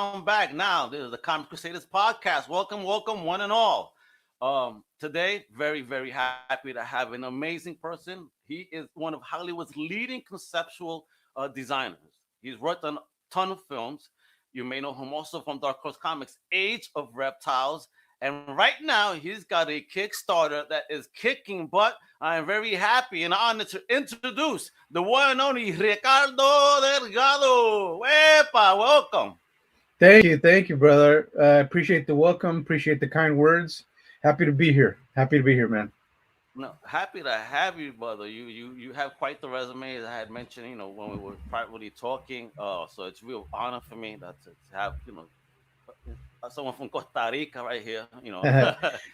I'm back now. This is the Comic Crusaders podcast. Welcome, welcome, one and all. Today, very, very happy to have an amazing person. He is one of Hollywood's leading conceptual designers. He's worked on a ton of films. You may know him also from Dark Horse Comics' Age of Reptiles. And right now, he's got a Kickstarter that is kicking butt. I am very happy and honored to introduce the one and only Ricardo Delgado. Wepa, welcome. Thank you, brother. Appreciate the welcome, appreciate the kind words. Happy to be here, man. No, happy to have you, brother. You have quite the resume, as I had mentioned. When we were privately talking. So it's a real honor for me to have someone from Costa Rica right here.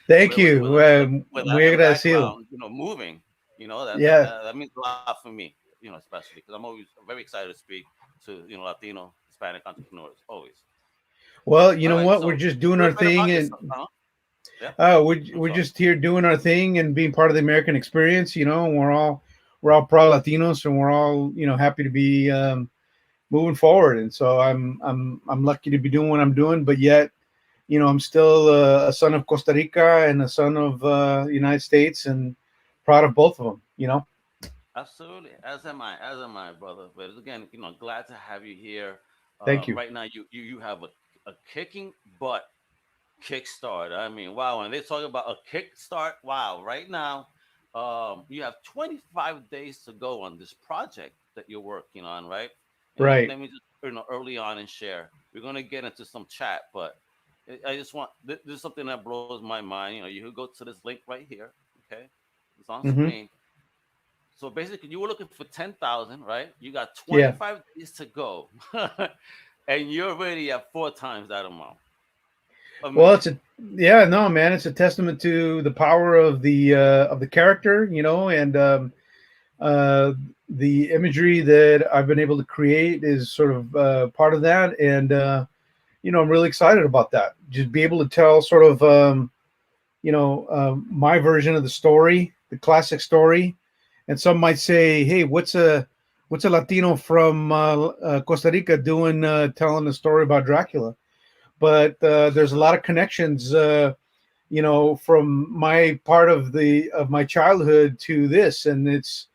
Thank you. With Muy that agradecido. background, moving. That, that Yeah. that that means a lot for me. Especially because I'm always very excited to speak to Latino Hispanic entrepreneurs. Always. Well, you All know right. what? We're So just doing a our little bit thing, about and yourself. Uh-huh. Yeah. I'm we're sorry. just here doing our thing and being part of the American experience. And we're all proud Latinos, and we're all happy to be moving forward. And so I'm lucky to be doing what I'm doing, but yet I'm still a son of Costa Rica and a son of the United States, and proud of both of them. Absolutely. As am I, brother. But again, glad to have you here. Thank you. Right now, you have a kicking butt kickstart. I mean, wow. And they talk about a kickstart. Wow. Right now, you have 25 days to go on this project that you're working on, right? And Right. let me just, early on and share. We're gonna get into some chat, but I just want this is something that blows my mind. You could go to this link right here. Okay, it's on Hmm. screen. So basically, you were looking for 10,000, right? You got Yeah. 25 days to go, and you're already at four times that amount. Well, Amazing. yeah, no, man, it's a testament to the power of the character, and uh, the imagery that I've been able to create is sort of part of that, and I'm really excited about that. Just be able to tell sort of my version of the story, the classic story, and some might say, "Hey, what's a Latino from Costa Rica doing telling a story about Dracula?" But there's a lot of connections, from my part of my childhood to this, and it's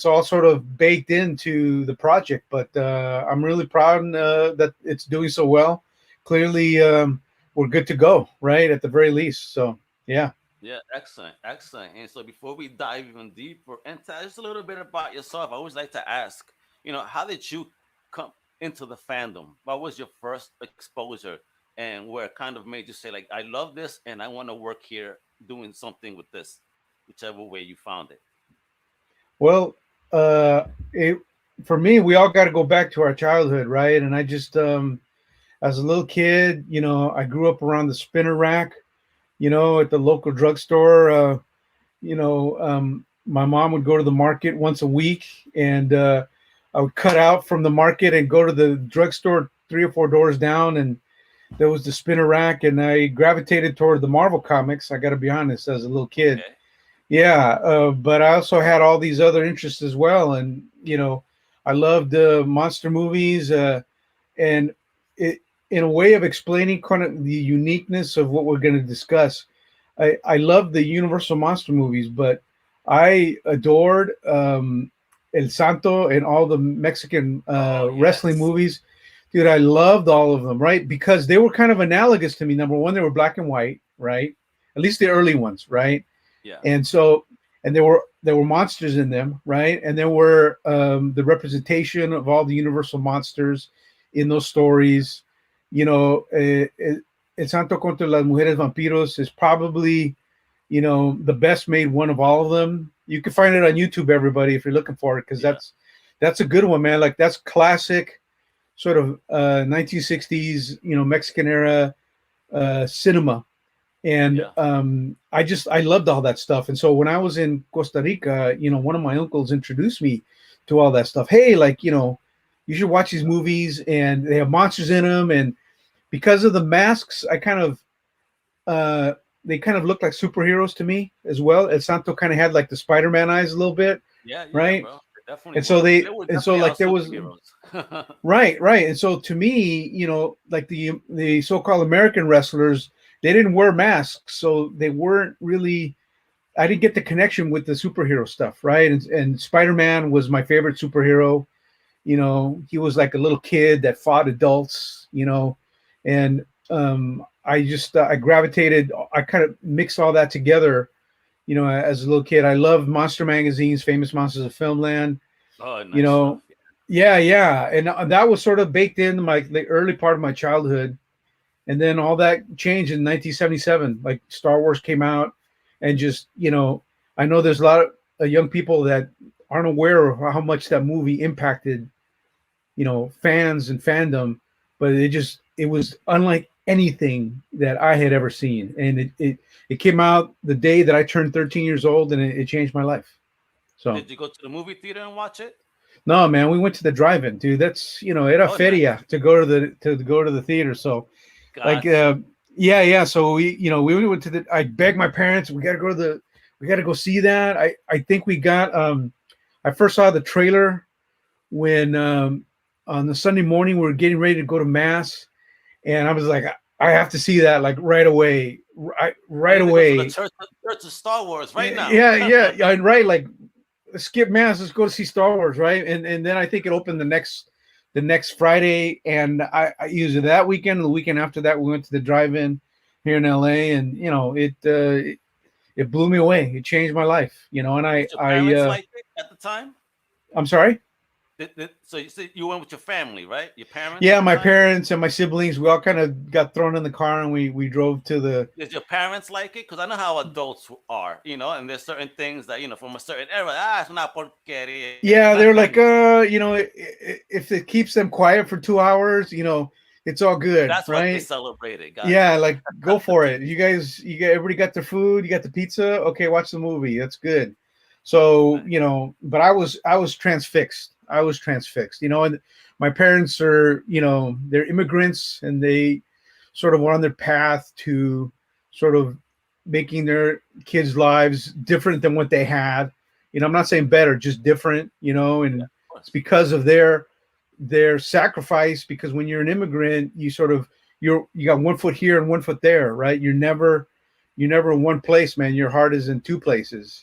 all sort of baked into the project. But I'm really proud that it's doing so well. Clearly, we're good to go, right? At the very least. So yeah. Yeah, excellent, excellent. And so before we dive even deeper and tell us a little bit about yourself, I always like to ask, how did you come into the fandom? What was your first exposure and where it kind of made you say, like, I love this and I want to work here doing something with this, whichever way you found it. Well, uh, it for me, we all got to go back to our childhood, right? And I just, as a little kid, I grew up around the spinner rack, at the local drugstore. My mom would go to the market once a week, and I would cut out from the market and go to the drugstore 3 or 4 doors down, and there was the spinner rack, and I gravitated toward the Marvel comics. I got to be honest, as a little kid. Okay. Yeah, but I also had all these other interests as well, and I loved monster movies, and it, in a way of explaining kind of the uniqueness of what we're going to discuss. I love the Universal monster movies, but I adored El Santo and all the Mexican Oh, wrestling yes. movies. Dude, I loved all of them, right? Because they were kind of analogous to me. Number one, they were black and white, right? At least the early ones, right? Yeah. And so, and there were monsters in them, right? And there were the representation of all the Universal monsters in those stories. El Santo contra las Mujeres Vampiros is probably the best made one of all of them. You can find it on YouTube, everybody, if you're looking for it, because Yeah. that's a good one, man. Like, that's classic sort of 1960s, Mexican era cinema. And Yeah. I loved all that stuff. And so when I was in Costa Rica, one of my uncles introduced me to all that stuff. Hey, like, you should watch these movies, and they have monsters in them. And because of the masks, I kind of uh, they kind of looked like superheroes to me as well. El Santo kind of had like the Spider-Man eyes a little bit, Yeah. Yeah, right? bro. definitely And so were. they They were and so definitely our like there was superheroes. right. And so to me, like the so-called American wrestlers, they didn't wear masks, so they weren't really. I didn't get the connection with the superhero stuff, right? And Spider-Man was my favorite superhero. He was like a little kid that fought adults, and I just I gravitated. I kind of mixed all that together. As a little kid, I loved monster magazines, Famous Monsters of Filmland. Oh, You nice stuff. know, yeah, and that was sort of baked into the early part of my childhood, and then all that changed in 1977. Like Star Wars came out, and just I know there's a lot of young people that aren't aware of how much that movie impacted fans and fandom, but it was unlike anything that I had ever seen, and it came out the day that I turned 13 years old, and it changed my life. So Did you go to the movie theater and watch it? no, man, we went to the drive-in, dude. That's era Oh, nice. feria to go to the theater. So like Gotcha. yeah. So we went to I begged my parents, we got to go see that. I think we got I first saw the trailer when on the Sunday morning we were getting ready to go to mass, and I was like, I have to see that like right away, I right need to go to the away. church of Star Wars right now. Yeah, right. Like, skip mass, let's go to see Star Wars, right? And then I think it opened the next Friday, and I used it that weekend. And the weekend after that, we went to the drive-in here in LA, and it blew me away. It changed my life, and Did your parents like it at the time? I'm sorry. So you said you went with your family, right? Your parents at Yeah, the my time? parents and my siblings, we all kind of got thrown in the car, and we drove to the. Did your parents like it? Because I know how adults are, and there's certain things that, from a certain era, es una porquería. Yeah, they're like, if it keeps them quiet for 2 hours, it's all good, That's what they right? celebrated. Yeah, Gotcha. like go for it. Everybody got their food. You got the pizza. Okay, watch the movie. That's good. So, Nice. but I was transfixed. I was transfixed. And my parents are, they're immigrants, and they sort of were on their path to sort of making their kids' lives different than what they had. I'm not saying better, just different. Yeah, And of it's course. because of their sacrifice. Because when you're an immigrant, you got one foot here and one foot there, right? You're never in one place, man. Your heart is in two places.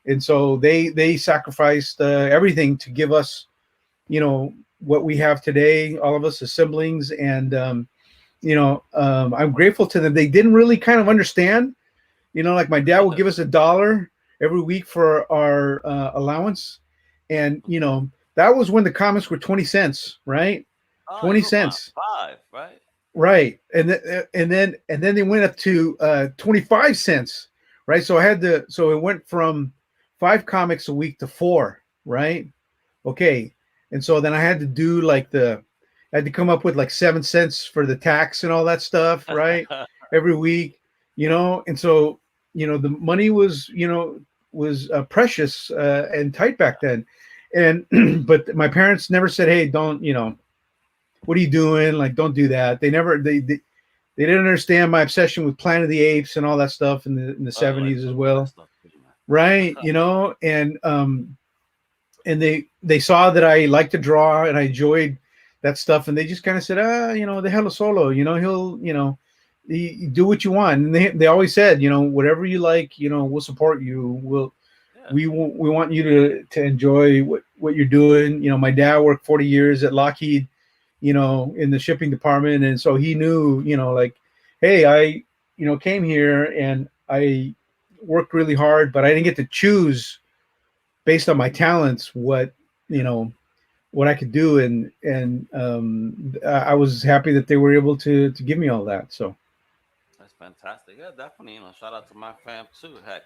And so they sacrificed everything to give us, what we have today, all of us as siblings. And I'm grateful to them. They didn't really kind of understand, like my dad would give us $1 every week for our allowance, and that was when the comics were 20 cents, right? Oh, they 20 were about cents. 5, right? Right. And then they went up to 25 cents, right? So it went from 5 comics a week to 4, right? Okay. And so then I had to do I had to come up with like 7 cents for the tax and all that stuff, right? Every week, and so the money was precious and tight back then. And but my parents never said, hey, don't, what are you doing? Like, don't do that. They didn't understand my obsession with Planet of the Apes and all that stuff in the Oh, I like 70s as all that well. stuff too, Right. man. And they saw that I liked to draw and I enjoyed that stuff. And they just kind of said, the hell solo, you do what you want. And they always said, whatever you like, we'll support you. Yeah. We want you to enjoy what you're doing. My dad worked 40 years at Lockheed, in the shipping department. And so he knew, like, hey, I, came here and I worked really hard, but I didn't get to choose based on my talents what I could do. And I was happy that they were able to give me all that. So, That's fantastic. Yeah, definitely. Shout out to my fam too. Heck,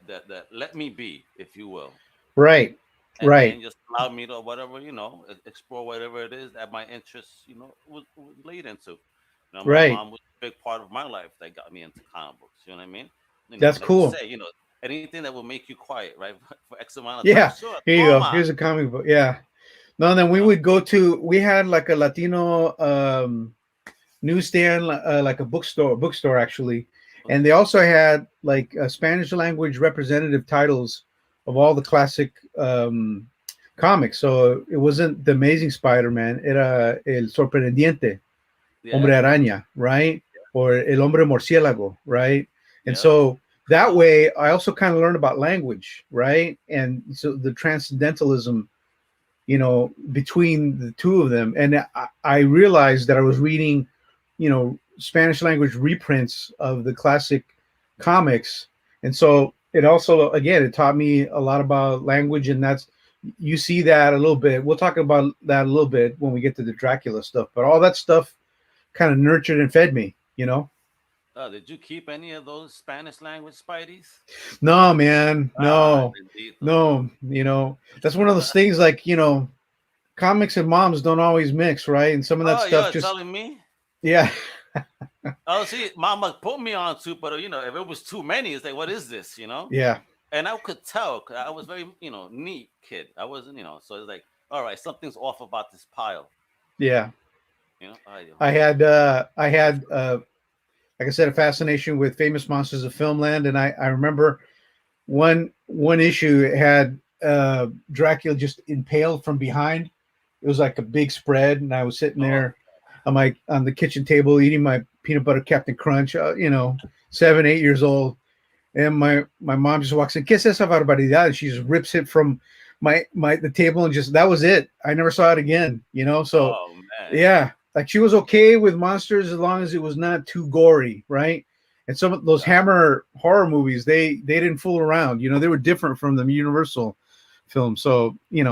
that let me be, if you will, right, right, and just allow me to whatever explore whatever it is that my interests was lead into. My right. mom was a big part of my life that got me into comic books. You know what I mean? That's Like you cool. say, anything that will make you quiet, right, for X amount of time. Yeah. Sure, Here you go. toma. Here's a comic book. Yeah. No, then You know, we had like a Latino newsstand, like a bookstore actually. And they also had like Spanish language representative titles of all the classic comics. So it wasn't the Amazing Spider-Man, era El Sorprendente, Hombre Yeah. Araña, right? Or El Hombre Murciélago, right? And Yep. so that way, I also kind of learned about language, right? And so the transcendentalism, between the two of them. And I realized that I was reading, Spanish language reprints of the classic comics. And so it also, again, it taught me a lot about language. And you see that a little bit. We'll talk about that a little bit when we get to the Dracula stuff. But all that stuff kind of nurtured and fed me. Did you keep any of those Spanish language Spideys? No, man, Ah, no, bendito. no. That's one of those things like, comics and moms don't always mix, right? And some of that Oh, stuff you're just, telling me? yeah, Oh, see, Mama put me on to, but if it was too many, it's like, what is this? yeah, And I could tell 'cause I was very, neat kid. I wasn't, so it's like, all right, something's off about this pile. yeah. Ay, Dios I mío. had, like I said, a fascination with famous monsters of filmland, and I remember one issue it had Dracula just impaled from behind. It was like a big spread, and I was sitting Oh, there on the kitchen table eating my peanut butter Captain Crunch. 7, 8 years old, and my mom just walks in, "¿Qué es esa barbaridad?" And she just rips it from the table, and just that was it. I never saw it again. So oh man. yeah, like she was okay with monsters as long as it was not too gory, right? And some of those Gotcha. Hammer horror movies, they didn't fool around. They were different from the Universal films. So Big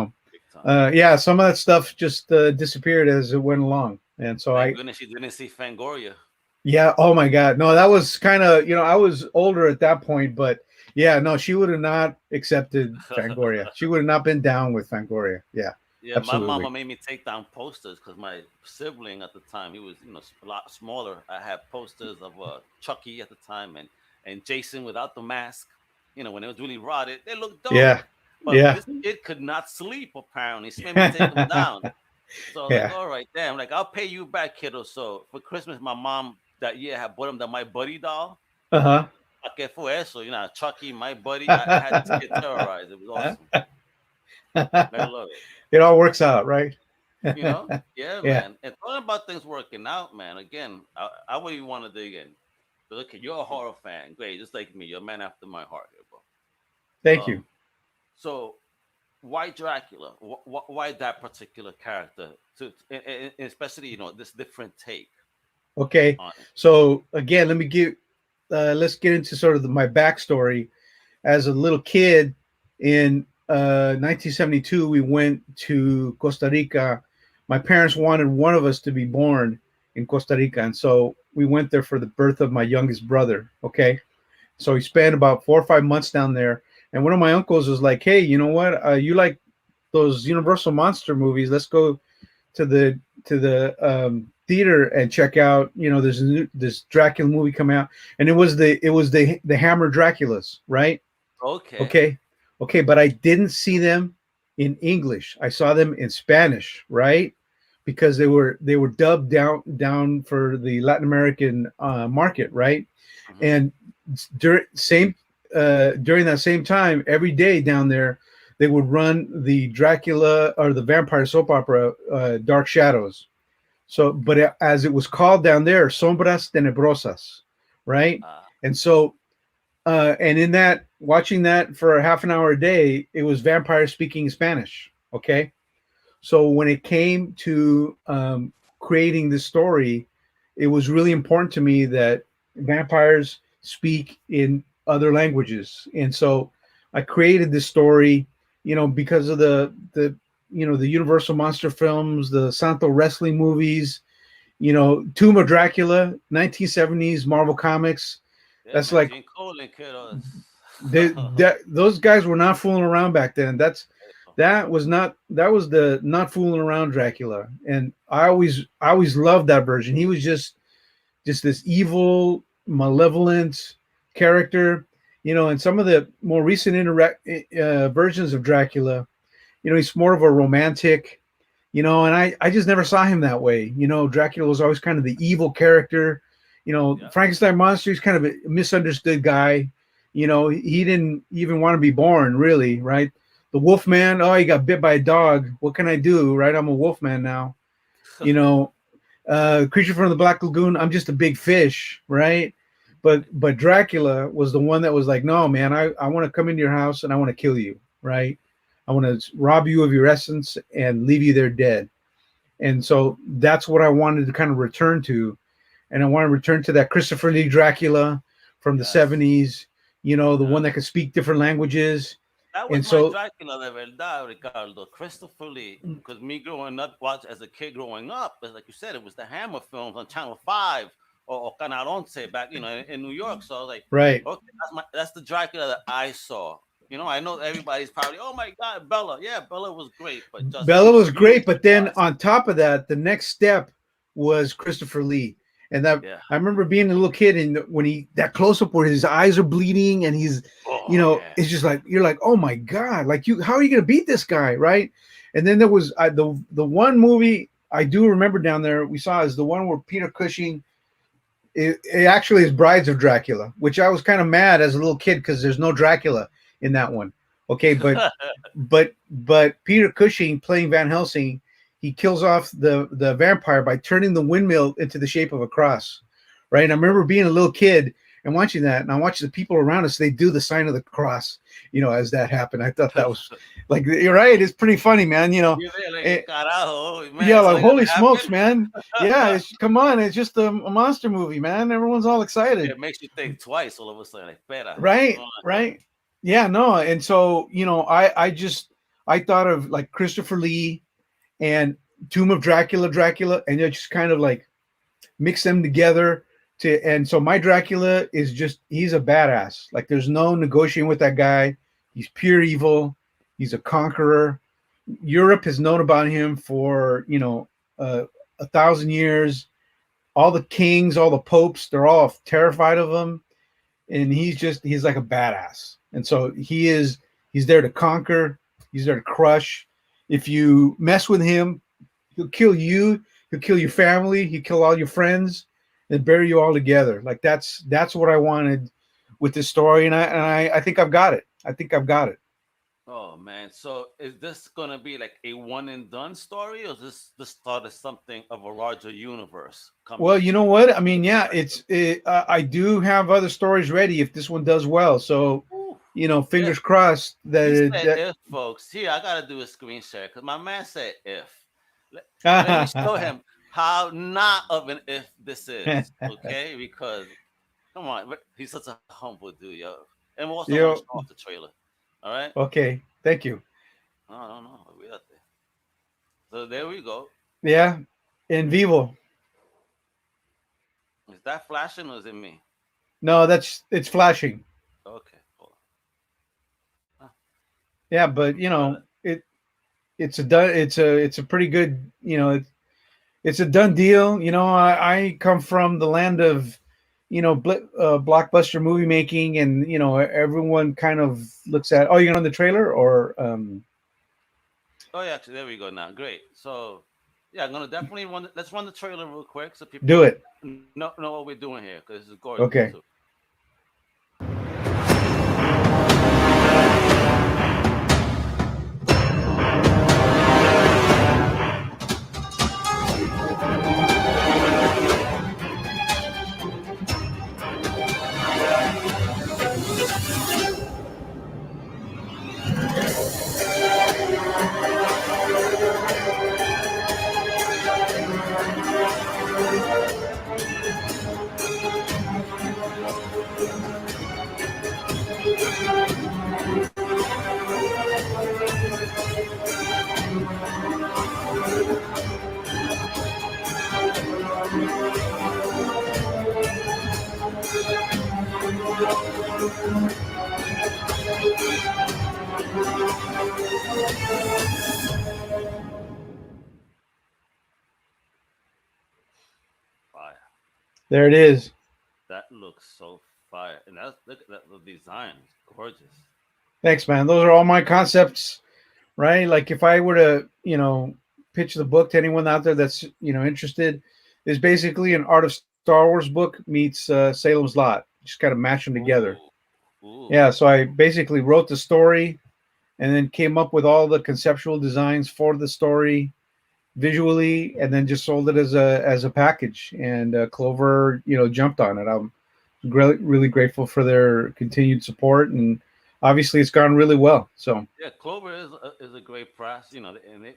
time. yeah, some of that stuff just disappeared as it went along. And so Thank goodness you didn't see Fangoria. yeah, oh my God, no, that was kind of, I was older at that point, but yeah, no, she would have not accepted Fangoria. She would have not been down with Fangoria. Yeah, Yeah, my absolutely. mama made me take down posters because my sibling at the time, he was, a lot smaller. I had posters of Chucky at the time and Jason without the mask. When it was really rotted, they looked dope. Yeah, But yeah, this kid could not sleep apparently. She made me take them down. So I was like, yeah. all right, damn, like I'll pay you back, kiddo. So for Christmas, my mom that year had bought him the My Buddy doll. Uh ¿Pa qué fue eso? Chucky, My Buddy. I had this kid terrorized. It was awesome. I huh. love it. It all works out, right? Yeah, Yeah. man. And talking about things working out, man. Again, I wouldn't even want to dig in. But okay, you're a horror fan, great, just like me. You're a man after my heart, here, bro. Thank you. So why Dracula? Why that particular character? Especially this different take Okay. on it. So again, let's get into sort of my backstory. As a little kid in 1972, we went to Costa Rica. My parents wanted one of us to be born in Costa Rica, and so we went there for the birth of my youngest brother. Okay, so we spent about 4 or 5 months down there. And one of my uncles was like, "Hey, you know what? You like those Universal monster movies? Let's go to the theater and check out. There's this Dracula movie coming out, and it was the Hammer Draculas, right? Okay. Okay, okay, but I didn't see them in English. I saw them in Spanish, right? Because they were dubbed down for the Latin American market, right? Hmm. And during that same time, every day down there, they would run the Dracula or the vampire soap opera, Dark Shadows. So, but as it was called down there, Sombras Tenebrosas, right? Uh, And so, and in that, watching that for half an hour a day, it was vampires speaking Spanish. Okay, so when it came to creating this story, it was really important to me that vampires speak in other languages, and so I created this story, because of the Universal monster films, the Santo wrestling movies, Tomb of Dracula, 1970s Marvel Comics. yeah, That's man. like Gene Colan, kiddos. those guys were not fooling around back then. That was the not fooling around Dracula, and I always loved that version. He was just this evil, malevolent character, and some of the more recent versions of Dracula, he's more of a romantic, and I just never saw him that way. Dracula was always kind of the evil character. Yeah. Frankenstein monster, he's kind of a misunderstood guy. He didn't even want to be born, really, right? the wolf man. Oh, he got bit by a dog. What can I do? Right, I'm a wolf man now. You know, Creature from the Black Lagoon. I'm just a big fish, right? But Dracula was the one that was like, no, man, I want to come into your house and I want to kill you, right? I want to rob you of your essence and leave you there dead. And so that's what I wanted to kind of return to, and I want to return to that Christopher Lee Dracula from the Yes. 70s. You know, the Uh, one that could speak different languages. that And was my so, Dracula de verdad, Ricardo. Christopher Lee. Because me growing up, watch as a kid growing up, as like you said, it was the Hammer films on Channel 5 or Canal Once back, in New York. So I was like, right, okay, that's the Dracula that I saw. I know everybody's probably, oh my God, Bella. Yeah, Bella was great, but just, Bella was great, music but then wise, on top of that, the next step was Christopher Lee, and that yeah. I remember being a little kid, and when he that close up where his eyes are bleeding, and he's, Oh yeah. it's just like you're like, oh my god, like how are you gonna beat this guy, right? And then there was the one movie I do remember down there we saw is the one where Peter Cushing. It actually is Brides of Dracula, which I was kind of mad as a little kid because there's no Dracula in that one. Okay, but Peter Cushing playing Van Helsing, he kills off the vampire by turning the windmill into the shape of a cross, right? And I remember being a little kid and watching that, and I watched the people around us. They do the sign of the cross, as that happened. I thought that was like, you're right. It's pretty funny, man. You're there Eh, like, carajo, yeah, man, like something gonna holy smokes, happen. man. Yeah, come on, it's just a monster movie, man. Everyone's all excited. It makes you think twice all of a sudden. Like, better. Right, right. Yeah, no. And so, I thought of like Christopher Lee and Tomb of Dracula, and you just kind of like mix them together and so my Dracula is just, he's a badass. Like there's no negotiating with that guy. He's pure evil. He's a conqueror. Europe has known about him for, 1,000 years. All the kings, all the popes, they're all terrified of him, and he's like a badass. And so he's there to conquer, he's there to crush. If you mess with him, he'll kill you, he'll kill your family, he'll kill all your friends and bury you all together. Like that's what I wanted with this story, and I think I've got it. I think I've got it. Oh man. So is this gonna be like a one and done story, or is this the start of something of a larger universe Well, coming you know to what? I mean, yeah, fruition? I do have other stories ready if this one does well. So, Ooh, if fingers crossed he that said if, folks, here I gotta do a screen share because my man said if. Let, let me show that him how not of an if this is, okay? Because come on, he's such a humble dude, yo. And we also want to you show off the trailer. All right? okay. Thank you. No, no, no. We got there. So there we go. Yeah, in vivo. Is that flashing or is it me? No, it's flashing. Okay, hold on. Yeah, but it's a pretty good, it's a done deal. I come from the land of, blockbuster movie making, and everyone kind of looks at. Oh, you're gonna run the trailer, or Oh yeah, actually, there we go now. Great. So yeah, I'm gonna definitely let's run the trailer real quick so do people it. know what we're doing here because this is gorgeous Okay. too. Fire. There it is. That looks so fire, and that's look at that. The design is gorgeous. Thanks, man. Those are all my concepts, right? Like if I were to, pitch the book to anyone out there that's, interested, is basically an Art of Star Wars book meets Salem's Lot. Just kind of mash them together. Ooh, ooh. Yeah, so I basically wrote the story, and then came up with all the conceptual designs for the story visually, and then just sold it as a package. And Clover, jumped on it. I'm really grateful for their continued support, and obviously it's gone really well. So Yeah, Clover is a great press, and they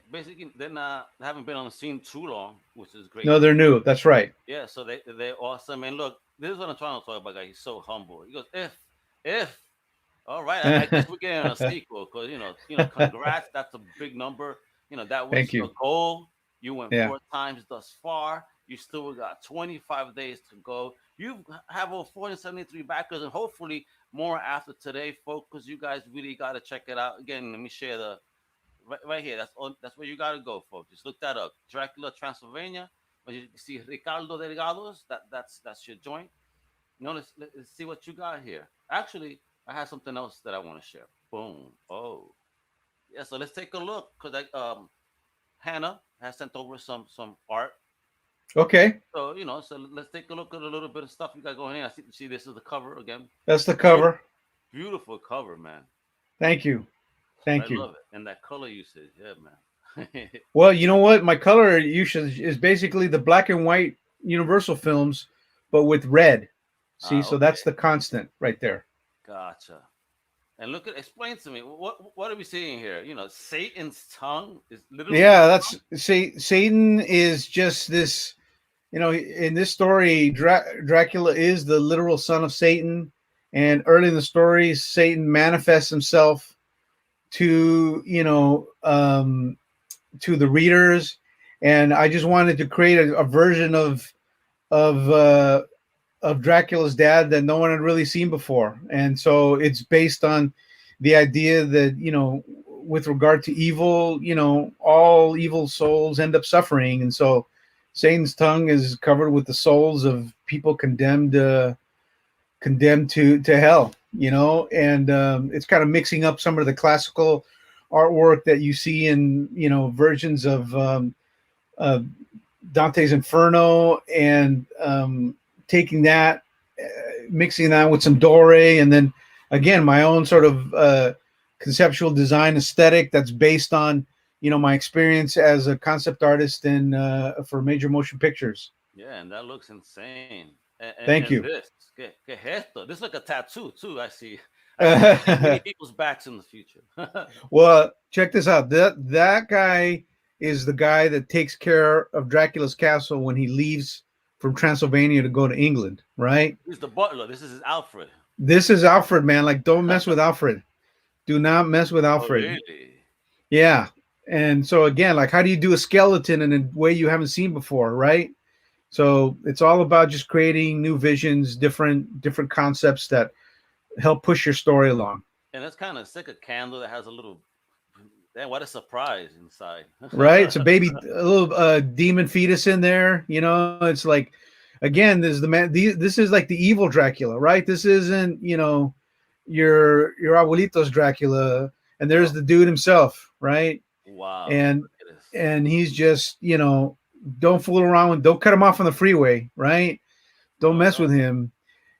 haven't been on the scene too long, which is great. no, they're new. That's right. Yeah, so they're awesome. And look, this is what I'm trying to talk about, guy. He's so humble. He goes, if, all right, I guess we're getting a sequel because congrats, that's a big number. That was Thank your you. goal. You went Yeah. 4 times thus far. You still got 25 days to go. You have over 473 backers, and hopefully more after today, folks. Because you guys really got to check it out. Again, let me share the right here. That's where you got to go, folks. Just look that up. Dracula Transylvania. When you see Ricardo Delgado's, that's your joint. Let's see what you got here. Actually, I have something else that I want to share. Boom. Oh, yeah. So let's take a look because Hannah has sent over some art. Okay, So so let's take a look at a little bit of stuff you got going here. I see this is the cover again. that's the Beautiful, cover. beautiful cover, man. Thank you. I Thank you. love it, and that color usage, yeah, man. Well, you know what? My color usage is basically the black and white Universal films, but with red. See, so Okay, that's the constant right there. gotcha. And explain to me what are we seeing here? Satan's tongue is literally Yeah, that's Satan is just this. In this story, Dracula is the literal son of Satan, and early in the story, Satan manifests himself to to the readers, and I just wanted to create a version of uh, of Dracula's dad that no one had really seen before, and so it's based on the idea that with regard to evil, all evil souls end up suffering, and so Satan's tongue is covered with the souls of people condemned to hell, and it's kind of mixing up some of the classical artwork that you see in versions of uh, Dante's Inferno, and taking that, mixing that with some Dore, and then again my own sort of conceptual design aesthetic that's based on my experience as a concept artist in for major motion pictures. yeah, and that looks insane. And Thank you. this, que gesto. This is like a tattoo too. I see many people's backs in the future. Well, check this out. That guy is the guy that takes care of Dracula's castle when he leaves from Transylvania to go to England, right? He's the butler. This is his Alfred. This is Alfred, man. Like, don't mess with Alfred. Do not mess with Oh, Alfred. really? Yeah. And so again, like, how do you do a skeleton in a way you haven't seen before, right? So it's all about just creating new visions, different concepts that help push your story along. And it's kind of sick. A candle that has a little. Damn, what a surprise inside. Right? It's a little demon fetus in there. It's like, again, this is the man. This is like the evil Dracula, right? This isn't your abuelito's Dracula, and there's the dude himself, right? Wow. And Look at this. and he's just don't fool around with, don't cut him off on the freeway, right? Don't No, mess no. with him,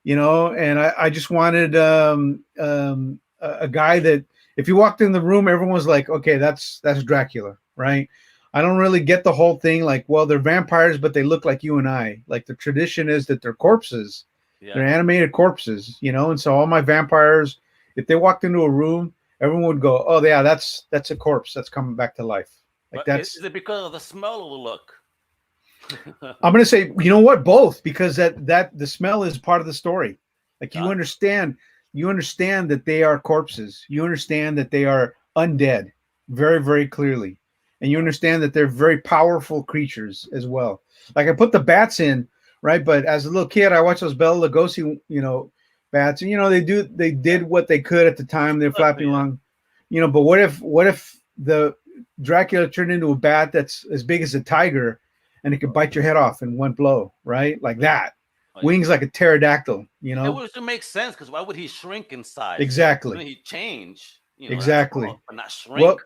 And I just wanted a guy that if you walked in the room, everyone's like, okay, that's Dracula, right? I don't really get the whole thing. Like, well, they're vampires, but they look like you and I. Like, the tradition is that they're corpses, Yeah. they're animated corpses, And so all my vampires, if they walked into a room, everyone would go, oh yeah, that's a corpse that's coming back to life. Like, But that's, is it because of the smell or the look? I'm gonna say, you know what, both, because that the smell is part of the story. Like, Got you understand that they are corpses. You understand that they are undead very, very clearly. And you understand that they're very powerful creatures as well. Like, I put the bats in, right? But as a little kid, I watched those Bela Lugosi, bats, and they did what they could at the time. They're flapping Yeah. along, but what if the Dracula turned into a bat that's as big as a tiger, and it could bite your head off in one blow, right? Like that. Oh, yeah. Wings like a pterodactyl, It would make sense because why would he shrink in size? Exactly. Wouldn't he change? That's Exactly. all, but not shrink. Well,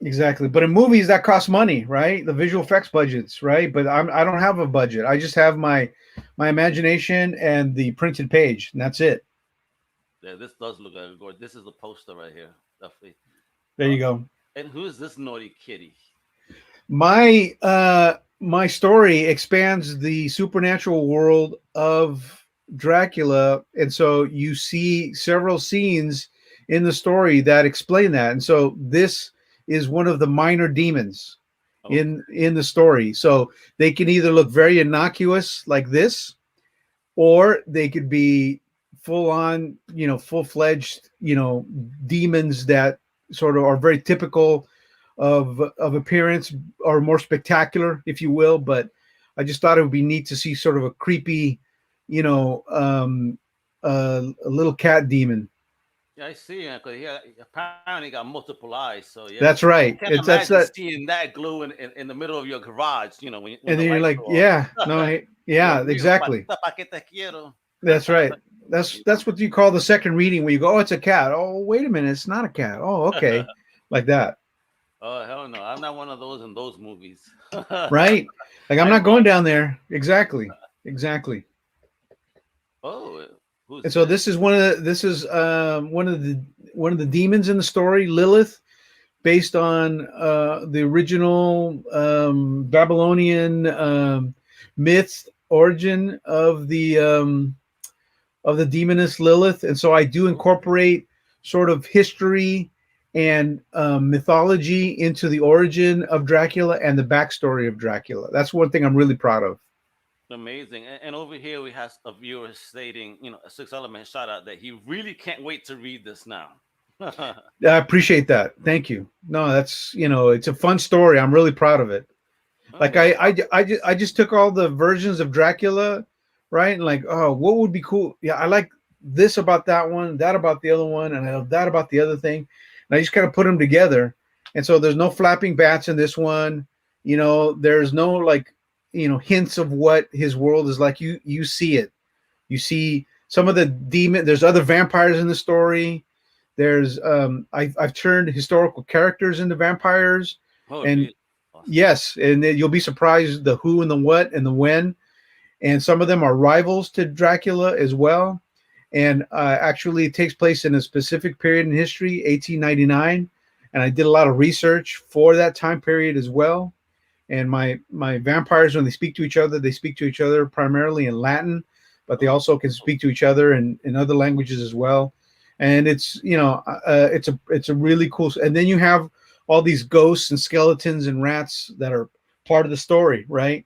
exactly. But in movies that cost money, right? The visual effects budgets, right? But I don't have a budget. I just have my imagination and the printed page, and that's it. Yeah, this does look like a gorgeous. This is the poster right here. Definitely. There you go. And who is this naughty kitty? My story expands the supernatural world of Dracula, and so you see several scenes in the story that explain that. And so this is one of the minor demons Okay. in the story. So they can either look very innocuous like this, or they could be full on, full-fledged, demons that sort of are very typical of appearance, or more spectacular, if you will. But I just thought it would be neat to see sort of a creepy, you know, a little cat demon. Yeah, I see. Because he apparently got multiple eyes. So yeah, That's I right. can't It's that's imagine that. seeing that glue in the middle of your garage. When And the then you're lights like, go off. yeah, no, Dios yeah, mío, exactly. patita, pa' que te quiero. That's right. You That's what you call the second reading, where you go, oh, it's a cat. Oh, wait a minute, it's not a cat. Oh, know? okay, like that, Oh hell no! I'm not one of those in those movies. right? Like I'm I not going run. down there. Exactly, exactly. Oh, who's And so this? this is one of the demons in the story, Lilith, based on the original Babylonian myth origin of the demoness Lilith. And so I do Okay. incorporate sort of history and mythology into the origin of Dracula and the backstory of Dracula. That's one thing I'm really proud of. Amazing. And over here we have a viewer stating, a six element shout out that he really can't wait to read this now. I appreciate that. Thank you. No, that's, it's a fun story. I'm really proud of it. Oh Like well. I just took all the versions of Dracula, right? And like, oh, what would be cool? Yeah, I like this about that one, that about the other one, and I love that about the other thing. And I just kind of put them together. And so there's no flapping bats in this one. There's no like, hints of what his world is like. You see it. You see some of the demon. There's other vampires in the story. There's I've turned historical characters into vampires, Oh and geez. Awesome. yes, and then you'll be surprised the who and the what and the when, and some of them are rivals to Dracula as well. And actually, it takes place in a specific period in history, 1899, and I did a lot of research for that time period as well. And my vampires, when they speak to each other, they speak to each other primarily in Latin, but they Oh, also can speak to each other in other languages as well. And it's a really cool. And then you have all these ghosts and skeletons and rats that are part of the story, right?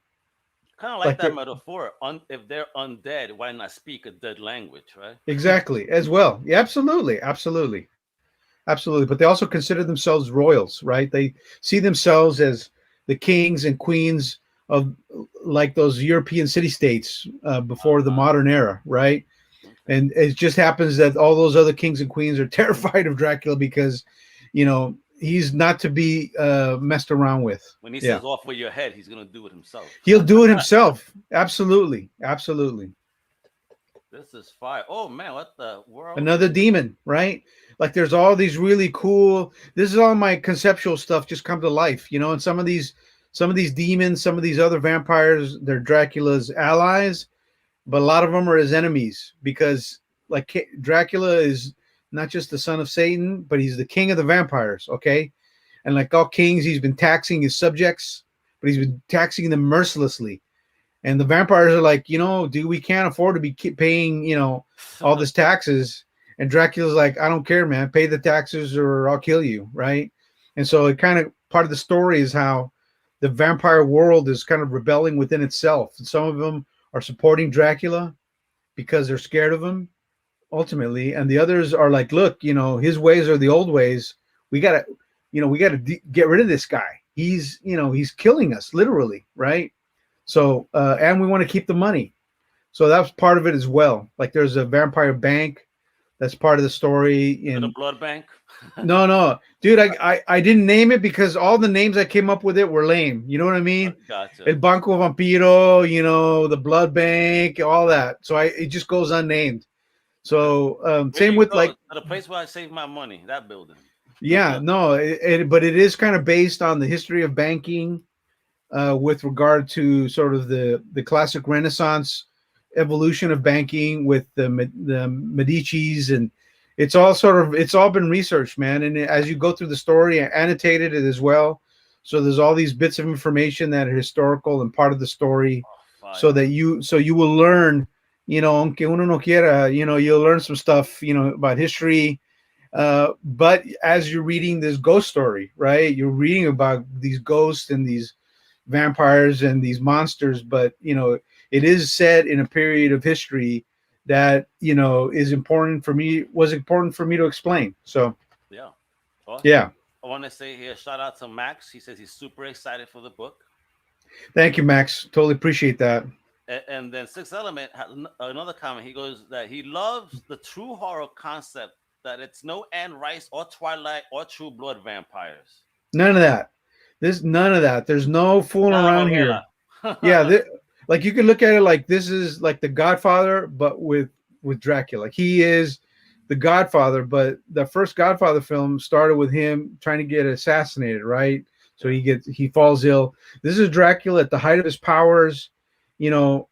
kind of like Like that they're metaphor. If they're undead, why not speak a dead language, right? exactly as well. Yeah, absolutely, absolutely, absolutely. But they also consider themselves royals, right? They see themselves as the kings and queens of like those European city states before the Uh-huh. modern era, right? Okay. And it just happens that all those other kings and queens are terrified of Dracula because, he's not to be messed around with. When he Yeah, says off with your head, he's gonna do it himself. he'll do it himself. Absolutely, absolutely. This is fire. Oh man, what the world? Another demon, right? Like there's all these really cool. This is all my conceptual stuff just come to life, and some of these demons, some of these other vampires, they're Dracula's allies, but a lot of them are his enemies because like Dracula is not just the son of Satan, but he's the king of the vampires, okay? And like all kings, he's been taxing his subjects, but he's been taxing them mercilessly. And the vampires are like, dude, we can't afford to be paying, all this taxes. And Dracula's like, I don't care, man. Pay the taxes or I'll kill you, right? And so it kind of part of the story is how the vampire world is kind of rebelling within itself. And some of them are supporting Dracula because they're scared of him ultimately, and the others are like, look, his ways are the old ways. We gotta get rid of this guy. He's killing us literally, right? So and we want to keep the money. So that's part of it as well. Like there's a vampire bank that's part of the story To the in blood bank. no, dude, I didn't name it because all the names I came up with it were lame. You know what I mean? Gotcha. El Banco Vampiro, the blood bank, all that. So it just goes unnamed. So Where do same you with go? like, To the place where I save my money. That building. yeah, no, but it is kind of based on the history of banking with regard to sort of the classic Renaissance evolution of banking with the Medici's It's all it's all been researched, man. And as you go through the story, I annotated it as well. So there's all these bits of information that are historical and part of the story, Oh, so fire. that you will learn, aunque uno no quiera, you'll learn some stuff, about history. But as you're reading this ghost story, right? You're reading about these ghosts and these vampires and these monsters, but it is set in a period of history that is important for me was important for me to explain. So Yeah. Well, yeah, I want to say here, shout out to Max. He says he's super excited for the book. thank you, Max. Totally appreciate that. And then Sixth Element had another comment. He goes that he loves the true horror concept, that it's no Anne Rice or Twilight or True Blood vampires. None of that. None of that. There's no fooling Nada around novela. here. Yeah, like you could look at it like this is like the Godfather, but with Dracula. Like he is the Godfather, but the first Godfather film started with him trying to get assassinated, right? So Yeah. he falls ill. This is Dracula at the height of his powers. You know,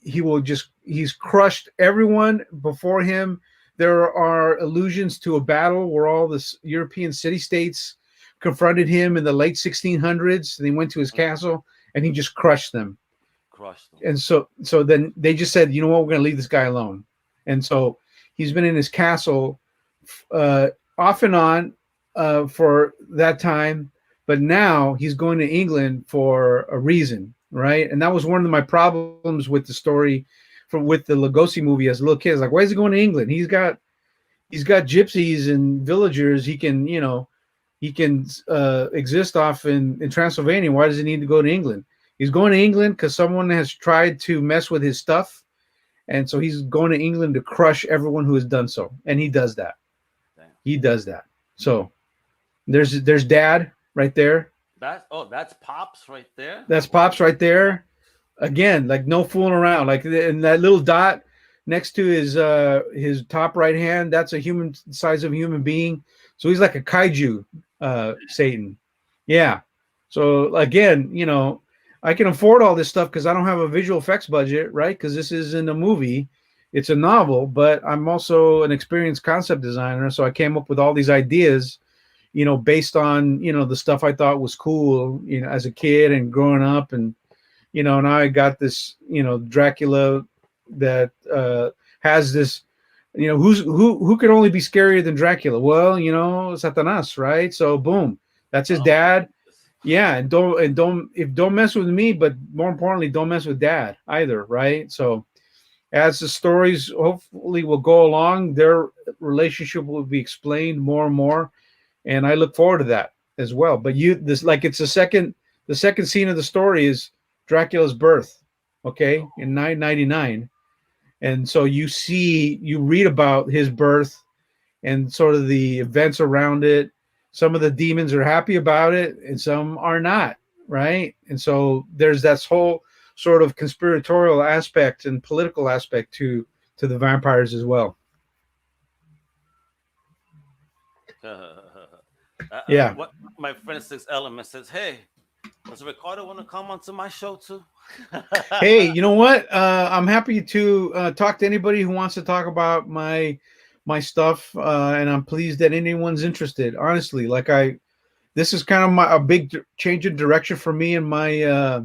he's crushed everyone before him. There are allusions to a battle where all the European city states confronted him in the late 1600s. They went to his Mhm. castle and he just crushed them. Crushed them. And so then they just said, you know what, we're going to leave this guy alone. And so he's been in his castle uh, off and on for that time, but now he's going to England for a reason, right? And that was one of my problems with the story with the Lugosi movie as a little kid. It's like, why is he going to England? He's got gypsies and villagers. He can exist off in Transylvania. Why does he need to go to England? He's going to England because someone has tried to mess with his stuff, and so he's going to England to crush everyone who has done so, and he does that. Damn. He does that. So there's Dad right there. That's Pops right there. That's Pops right there. Again, like no fooling around. Like and that little dot next to his top right hand, that's a human size of a human being. So he's like a kaiju Satan. Yeah. So again, I can afford all this stuff because I don't have a visual effects budget, right? Because this isn't a movie, it's a novel, but I'm also an experienced concept designer. So I came up with all these ideas, based on, the stuff I thought was cool, as a kid and growing up. And, now I got this, Dracula that has this, who could only be scarier than Dracula? Well, Satanas, right? So boom, that's his Oh my dad. goodness. Yeah, and don't mess with me, but more importantly, don't mess with Dad either, right? So as the stories hopefully will go along, their relationship will be explained more and more, and I look forward to that as well. But it's the second scene of the story is Dracula's birth, okay, in 999, and so you read about his birth and sort of the events around it. Some of the demons are happy about it and some are not, right? And so there's that whole sort of conspiratorial aspect and political aspect to the vampires as well. Yeah. What my friend Six Element says, hey, does Ricardo want to come onto my show too? Hey, you know what? I'm happy to talk to anybody who wants to talk about my stuff, and I'm pleased that anyone's interested. Honestly, this is kind of a big change in direction for me in my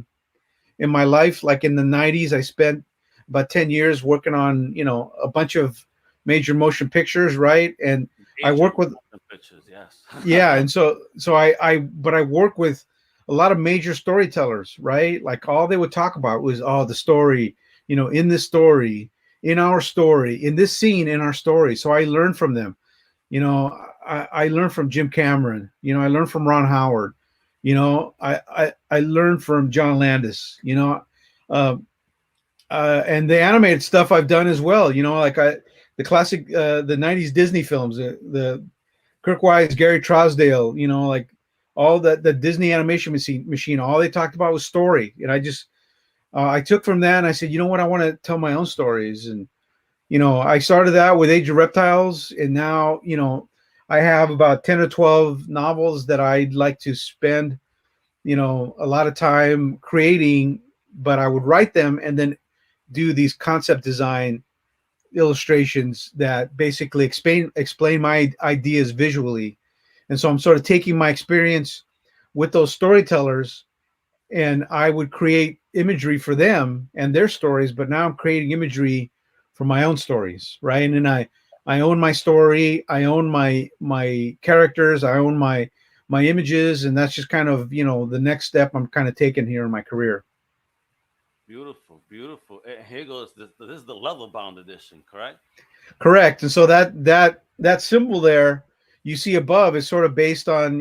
life. Like in the '90s, I spent about 10 years working on a bunch of major motion pictures, right? And I Major work with pictures, yes. yeah, and so I work with a lot of major storytellers, right? Like all they would talk about was, oh, the story, in this story, in our story, in this scene, in our story. So I learned from them. I learned from Jim Cameron. I learned from Ron Howard. I learned from John Landis. Uh, and the animated stuff I've done as well. The classic the '90s Disney films, the Kirk Wise, Gary Trousdale, like all the Disney animation machine. All they talked about was story, and I took from that and I said, you know what, I want to tell my own stories. And I started that with Age of Reptiles, and now I have about 10 or 12 novels that I'd like to spend a lot of time creating, but I would write them and then do these concept design illustrations that basically explain my ideas visually. And so I'm sort of taking my experience with those storytellers, and I would create imagery for them and their stories, but now I'm creating imagery for my own stories, right? And then I own my story, I own my characters, I own my images, and that's just kind of, the next step I'm kind of taking here in my career. Beautiful, beautiful. And here goes this is the leather bound edition, correct? Correct. And so that symbol there you see above is sort of based on,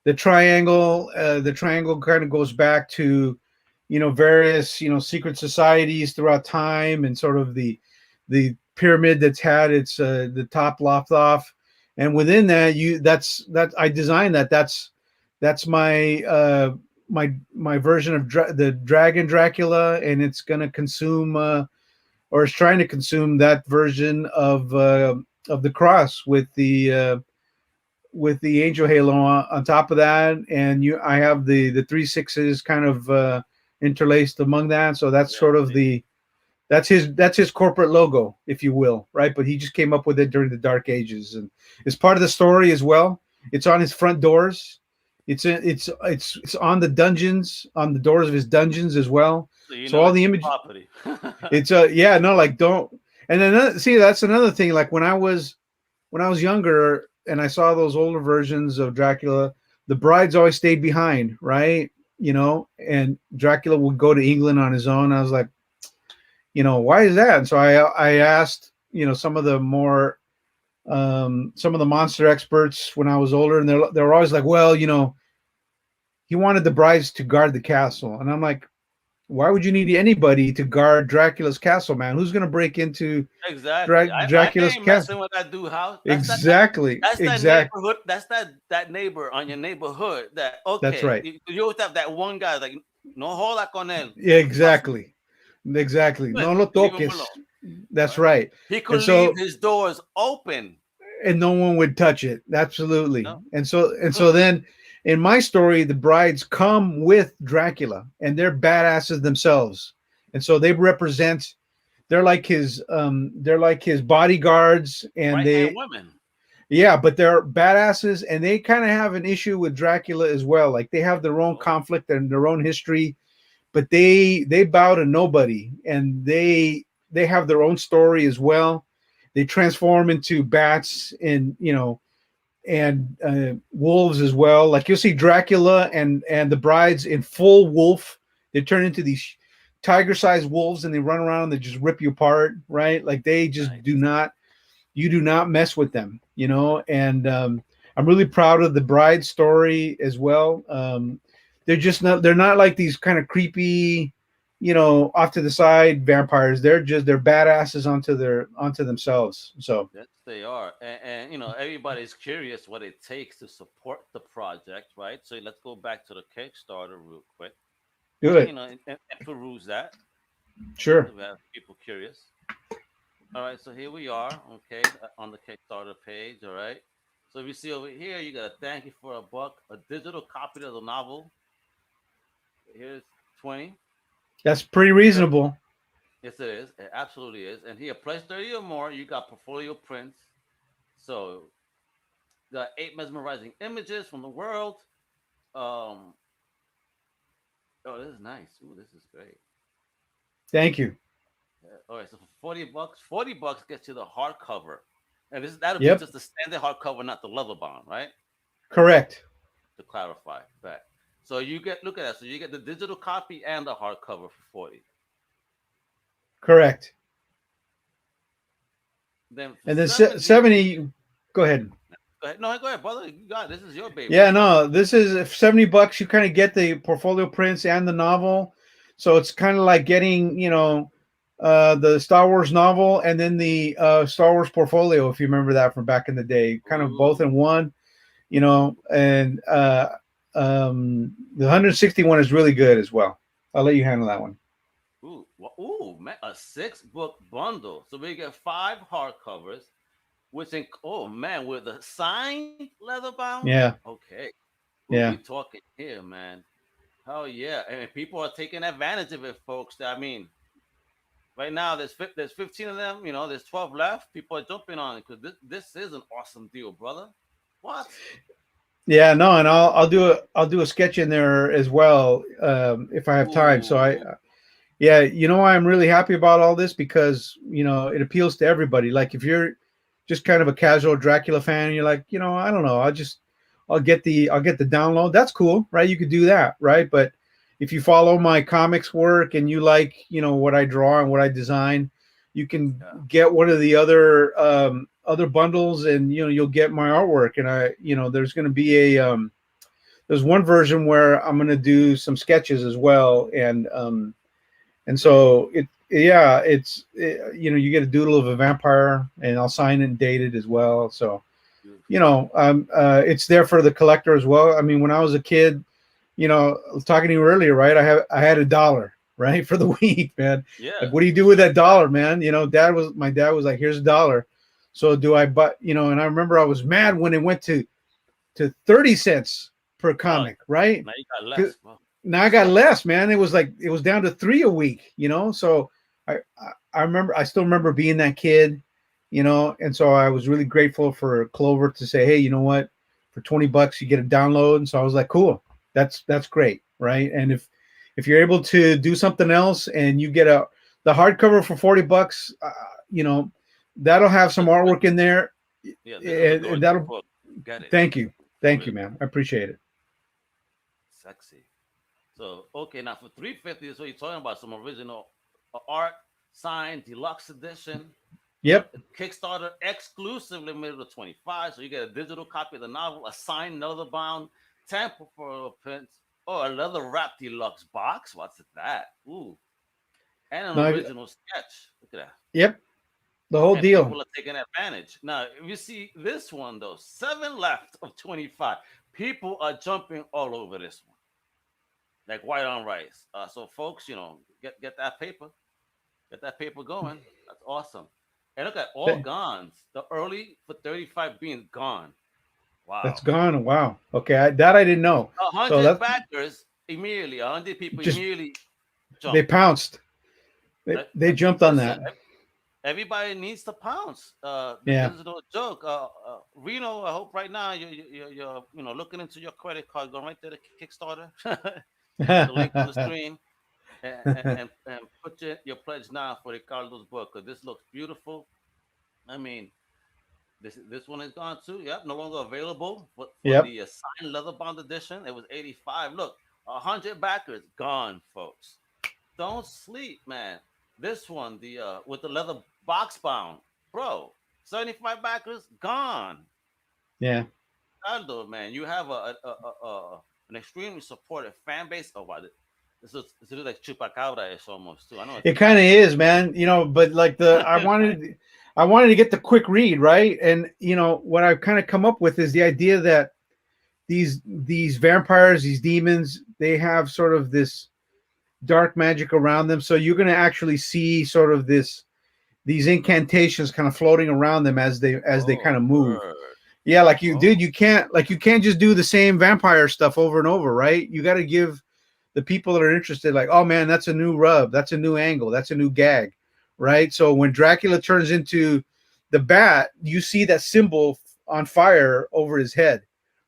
the triangle. The triangle kind of goes back to, various, secret societies throughout time, and sort of the pyramid that's had its the top lopped off, and within that, that I designed that. That's my version of the dragon Dracula, and it's going to consume, or is trying to consume, that version of the cross with the angel halo on top of that. And I have the three sixes kind of interlaced among that. So that's Yeah, sort of see? that's his corporate logo, if you will, right? But he just came up with it during the dark ages, and it's part of the story as well. It's on his front doors. It's on the dungeons, on the doors of his dungeons as well. So you So know all it's the your image, property. it's yeah, no, like, don't. And then see, that's another thing. Like when I was younger and I saw those older versions of Dracula, the brides always stayed behind, right? And Dracula would go to England on his own. I was like, why is that? And so I asked, some of the monster experts when I was older, and they were always like, well, he wanted the brides to guard the castle. And I'm like, why would you need anybody to guard Dracula's castle, man? Who's going to break into Exactly. I Dracula's ain't castle? messing with that dude house. Exactly. That's that Exact. neighborhood. That's that neighbor on your neighborhood. That That's okay. right. You always have that one guy like no joda con él. Yeah, Trust me. exactly. Exactly. No lo Leave him toques. alone. That's Right? right. He And could leave so, his doors open. and no one would touch it. Absolutely. No. And so then in my story, the brides come with Dracula, and they're badasses themselves. And so they're like his bodyguards, and Right hand women. yeah, but they're badasses, and they kind of have an issue with Dracula as well. Like, they have their own Oh, conflict and their own history, but they bow to nobody, and they have their own story as well. They transform into bats, and wolves as well. Like, you'll see Dracula and the brides in full wolf. They turn into these tiger-sized wolves, and they run around and they just rip you apart, right? Like, they just nice. do not mess with them. And I'm really proud of the bride story as well. They're not like these kind of creepy, off to the side vampires. They're badasses onto themselves. So Yes, they are. And everybody's curious what it takes to support the project, right? So let's go back to the Kickstarter real quick. do And it. and peruse that. Sure. We have people curious. All right, so here we are, okay, on the Kickstarter page. All right. So if you see over here, you got a thank you for a buck, a digital copy of the novel. Here's 20. That's pretty Yep. reasonable. Yes, it is. It absolutely is. And here, pledge 30 or more, you got portfolio prints. So got 8 mesmerizing images from the world. Um, oh, this is nice. Ooh, this is great. Thank you. Yeah. All right, so for $40, $40 gets you the hardcover. And that'll be Yep. just the standard hardcover, not the leather bound, right? Correct. To clarify back. So you get look at that. So you get the digital copy and the hardcover for 40. Correct. Then for And then 70, 70. Go ahead. go ahead. No, go ahead, brother. You got it. This is your baby. Yeah, no, this is $70. You kind of get the portfolio prints and the novel. So it's kind of like getting, the Star Wars novel, and then the Star Wars portfolio, if you remember that from back in the day, kind of both Ooh, in one. And the 161 is really good as well. I'll let you handle that one. ooh, man, a 6 book bundle. So we get 5 hardcovers, oh man, with the signed leather bound. Yeah, Okay, ooh, we yeah. talking here, man. Hell yeah, and people are taking advantage of it, folks. I mean, Right now, there's 15 of them. There's 12 left. People are jumping on it because this is an awesome deal, brother. What? Yeah, no, and I'll do a sketch in there as well, if I have time. So Ooh, yeah, why I'm really happy about all this, because it appeals to everybody. Like if you're just kind of a casual Dracula fan, and you're like, I don't know, I'll get the download. That's cool, right? You could do that, right? But if you follow my comics work and you like, what I draw and what I design, you can yeah. get one of the other bundles, and you'll get my artwork. And there's going to be there's one version where I'm going to do some sketches as well, and so you get a doodle of a vampire, and I'll sign it and date it as well. So Beautiful. it's there for the collector as well. I mean, when I was a kid, I was talking to you earlier, right? I had $1, right, for the week, man. Yeah, Like, what do you do with respect that that. dollar, man? My dad was like, here's $1. So do I, but and I remember I was mad when it went to 30 cents per Oh, comic, right? now you got less. Well, Now I got less, man. It was down to 3 a week, So I still remember being that kid, and so I was really grateful for Clover to say, hey, you know what, for $20 you get a download. And so I was like, cool, that's great, right? And if you're able to do something else and you get the hardcover for $40, that'll have some this is a, artwork in there, yeah, this is a and gorgeous that'll book. Get it. thank you, Really man. I appreciate it. sexy. So okay, now for 350, so you're talking about some original art, signed deluxe edition. Yep. Kickstarter exclusive limited to 25. So you get a digital copy of the novel, a signed leather bound temple for prints, or a leather wrapped deluxe box. What's that? Ooh. And an No, original sketch. Look at that. yep. The whole And deal. people are taking advantage. Now, if you see this one though, 7 left of 25. People are jumping all over this one. Like white on rice. So folks, get that paper. Get that paper going. That's awesome. And look at all Th- guns. The early for 35 being gone. That's Wow. gone. Wow. Okay, that I didn't know. A So hundred that backers immediately. 100 people just immediately they jumped. pounced. They jumped on Listen, that. everybody needs to pounce. Yeah. This is no joke. Reno, I hope right now you're looking into your credit card, going right there to Kickstarter. There's a link on the screen, and put your pledge now for Ricardo's book, because this looks beautiful. I mean, this one is gone too. Yep, no longer available. But for Yep. the signed leather bound edition, it was 85. Look, 100 backers gone, folks. Don't sleep, man. This one, the with the leather box bound, bro. 75 backers gone. Yeah. Aldo, man, you have an extremely supportive fan base. Oh, wow, this is like chupacabra is almost too. I know it's It a kind of cat, is, man. But like I wanted to get the quick read, right? And what I've kind of come up with is the idea that these vampires, these demons, they have sort of this dark magic around them. So you're going to actually see sort of these incantations kind of floating around them as they oh, kind of move. word. Yeah, like Oh, you can't just do the same vampire stuff over and over, right? You got to give the people that are interested, like, oh man, that's a new rub, that's a new angle, that's a new gag, right? So when Dracula turns into the bat, you see that symbol on fire over his head,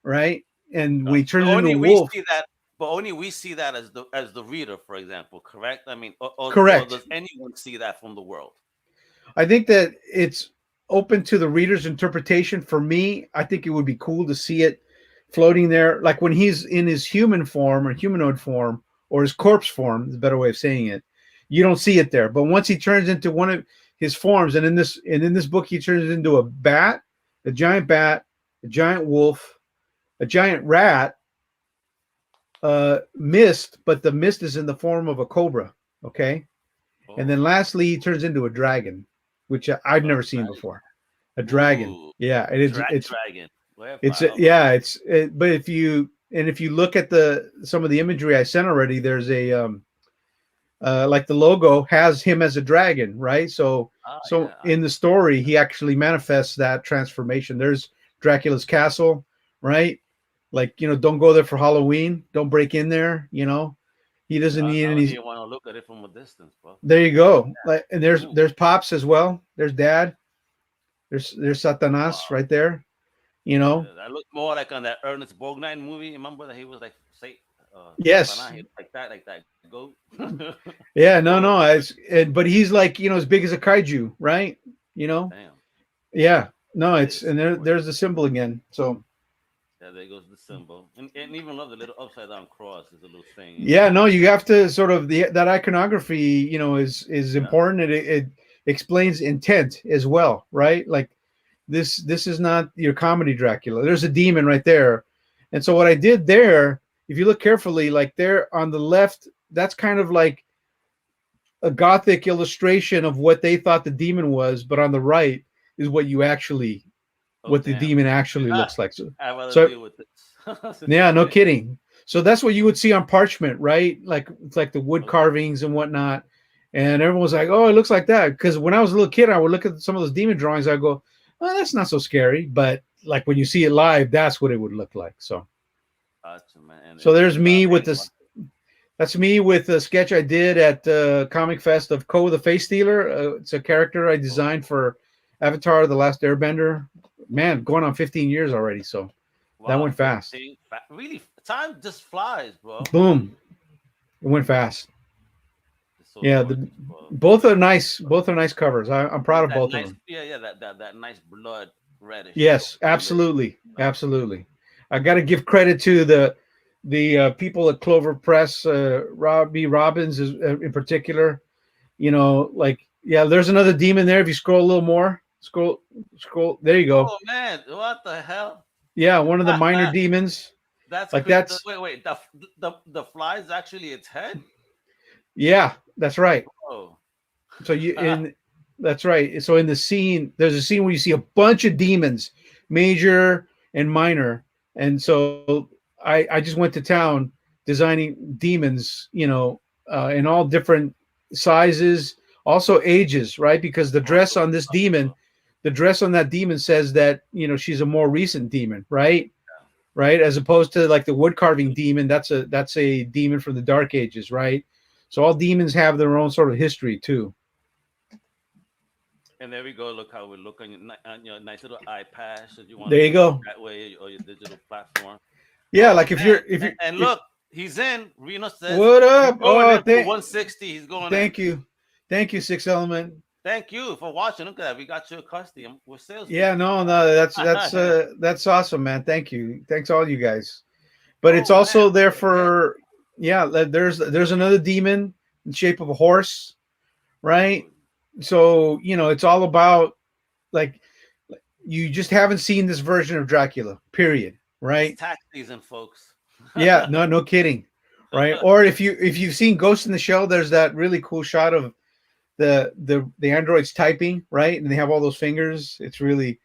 right? And when he but turns into a only we wolf, see that. But only we see that as the reader, for example. Correct? I mean, or correct. does anyone see that from the world? I think that it's open to the reader's interpretation. For me, I think it would be cool to see it floating there, like when he's in his human form or humanoid form or his corpse form, is a better way of saying it. You don't see it there. But once he turns into one of his forms, and in this book, he turns into a bat, a giant wolf, a giant rat, mist, but the mist is in the form of a cobra. Okay. And then Oh, lastly, he turns into a dragon, which I've a never seen dragon. before. A dragon. Ooh, Yeah, and it's drag it's dragon. Where it's file? Okay. yeah, but if you look at some of the imagery I sent already, there's like the logo has him as a dragon, right? So Ah, so yeah. in the story, he actually manifests that transformation. There's Dracula's castle, right? Like, don't go there for Halloween. Don't break in there. He doesn't I need don't any. even want to look at it from a distance, bro. There you go. Like, and Ooh, there's pops as well. There's dad. There's Satanas wow. right there. You know. That looked more like on that Ernest Borgnine movie. Remember that he was like say Yes. Satan, he looked like that goat. Yeah. Goat. No. No. But he's like as big as a kaiju, right? You know. Damn, Yeah. No. that It's is and cool. there's the symbol again. So Yeah, there goes the symbol, and even love the little upside down cross is a little thing. You yeah. know. No. You have to sort of that iconography. Is Yeah. important. It explains intent as well, right? Like this is not your comedy Dracula. There's a demon right there. And so what I did there, if you look carefully, like there on the left, that's kind of like a gothic illustration of what they thought the demon was, but on the right is Oh what the damn. demon actually Ah, looks like. So I'd rather so deal with this. yeah, no kidding. So that's what you would see on parchment, right? Like it's like the wood Okay. carvings and whatnot. And everyone was like, "Oh, it looks like that." Because when I was a little kid, I would look at some of those demon drawings. I go, "Oh, that's not so scary." But like when you see it live, that's what it would look like. Gotcha, man. So And there's you know, me with and this. That's me with a sketch I did at Comic Fest of Ko the Face Stealer. It's a character I oh, designed for Avatar: The Last Airbender. Man, going on 15 years already. So that wow, went fast. 15. Really, time just flies, bro. Boom, it went fast. It's so Yeah, gorgeous, bro. both are nice. Both are nice covers. I'm proud of That both of nice, them. yeah, yeah, that nice blood reddish Yes, color. absolutely, Uh, absolutely. I got to give credit to the people at Clover Press, Robbie Robbins is, in particular. Like yeah, there's another demon there. If you scroll a little more, scroll. There you go. oh man, what the hell? Yeah, one of the minor demons. That's Like crazy. that's Wait. The fly is actually its head. yeah, that's right. Oh, So you in that's right. So in the scene, there's a scene where you see a bunch of demons, major and minor. And so I just went to town designing demons, in all different sizes, also ages, right? Because the dress on this demon, the dress on that demon says that she's a more recent demon, right? Right, as opposed to like the wood carving demon. That's a demon from the Dark Ages, right? So all demons have their own sort of history too. and there we go. Look how we look on your nice little iPad. Should you want There to you look at it go. that way, or your digital platform. Yeah, Oh like if man! you're if you And if look, he's in. Reno says what he's up? going Oh, in for 160. He's going in. thank you, thank you, Six Element. Thank you for watching. Look at that. We got you a custom. We're Yeah, salespeople. no, no, that's awesome, man. Thank you, thanks all you guys. But it's Oh man. also there Yeah. for yeah. There's another demon in shape of a horse, right? Dude, So it's all about like you just haven't seen this version of Dracula, period, it's right? tax season, folks. Yeah, no kidding, right? Or if you've seen Ghost in the Shell, there's that really cool shot of the androids typing, right? And they have all those fingers. It's really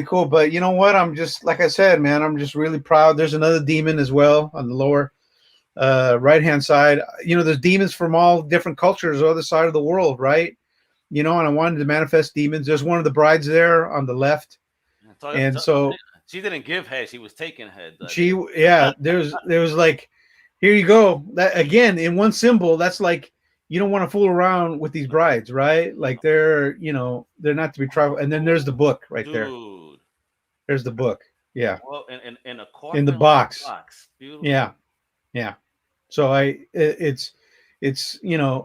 cool. But you know what? I'm just like I said, man. I'm just really proud. There's another demon as well on the lower right hand side. There's demons from all different cultures, other side of the world, right? And I wanted to manifest demons. There's one of the brides there on the left, and so She didn't give head. She was taking head that she, day. yeah, there was like, here you go. That again in one symbol. That's like you don't want to fool around with these brides, right? Like they're not to be trifled. And then there's the book right there. Dude. There's the book. Yeah, Well, in a in the coffin like box. box. Yeah, Beautiful. yeah. So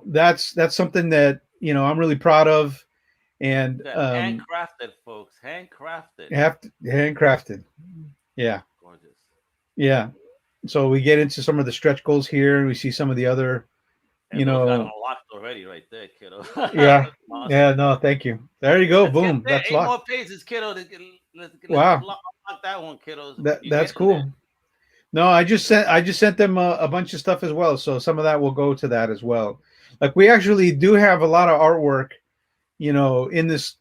that's something that I'm really proud of, and That handcrafted, folks. Handcrafted. handcrafted. Yeah, Gorgeous. yeah. So we get into some of the stretch goals here, and we see some of the other, you And those got know, unlocked already right there, kiddo. yeah, Awesome. yeah. No, thank you. There you go. Let's get Boom. there. That's 8 locked. more pages, kiddo. Let's Wow, unlock that one, kiddos. You that's getting there. cool. No, I just sent them a bunch of stuff as well. So some of that will go to that as well. Like we actually do have a lot of artwork, in this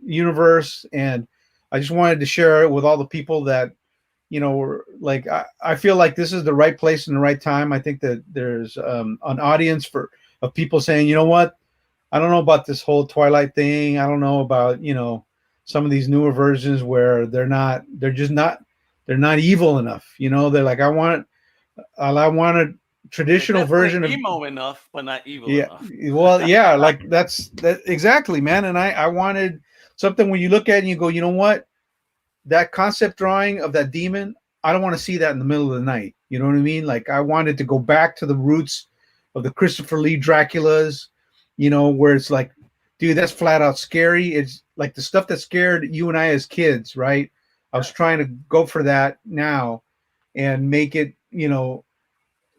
universe, and I just wanted to share it with all the people that were like I feel like this is the right place and the right time. I think that there's an audience of people saying, you know what, I don't know about this whole Twilight thing. I don't know about some of these newer versions where they're not evil enough. They're like, I want to It's traditional definitely version of emo enough, but not evil yeah. enough. Well, yeah, like that's that exactly, man. And I wanted something when you look at it and you go, you know what? That concept drawing of that demon, I don't want to see that in the middle of the night. You know what I mean? Like I wanted to go back to the roots of the Christopher Lee Draculas, where it's like, dude, that's flat out scary. It's like the stuff that scared you and I as kids, right? I was Yeah, trying to go for that now and make it,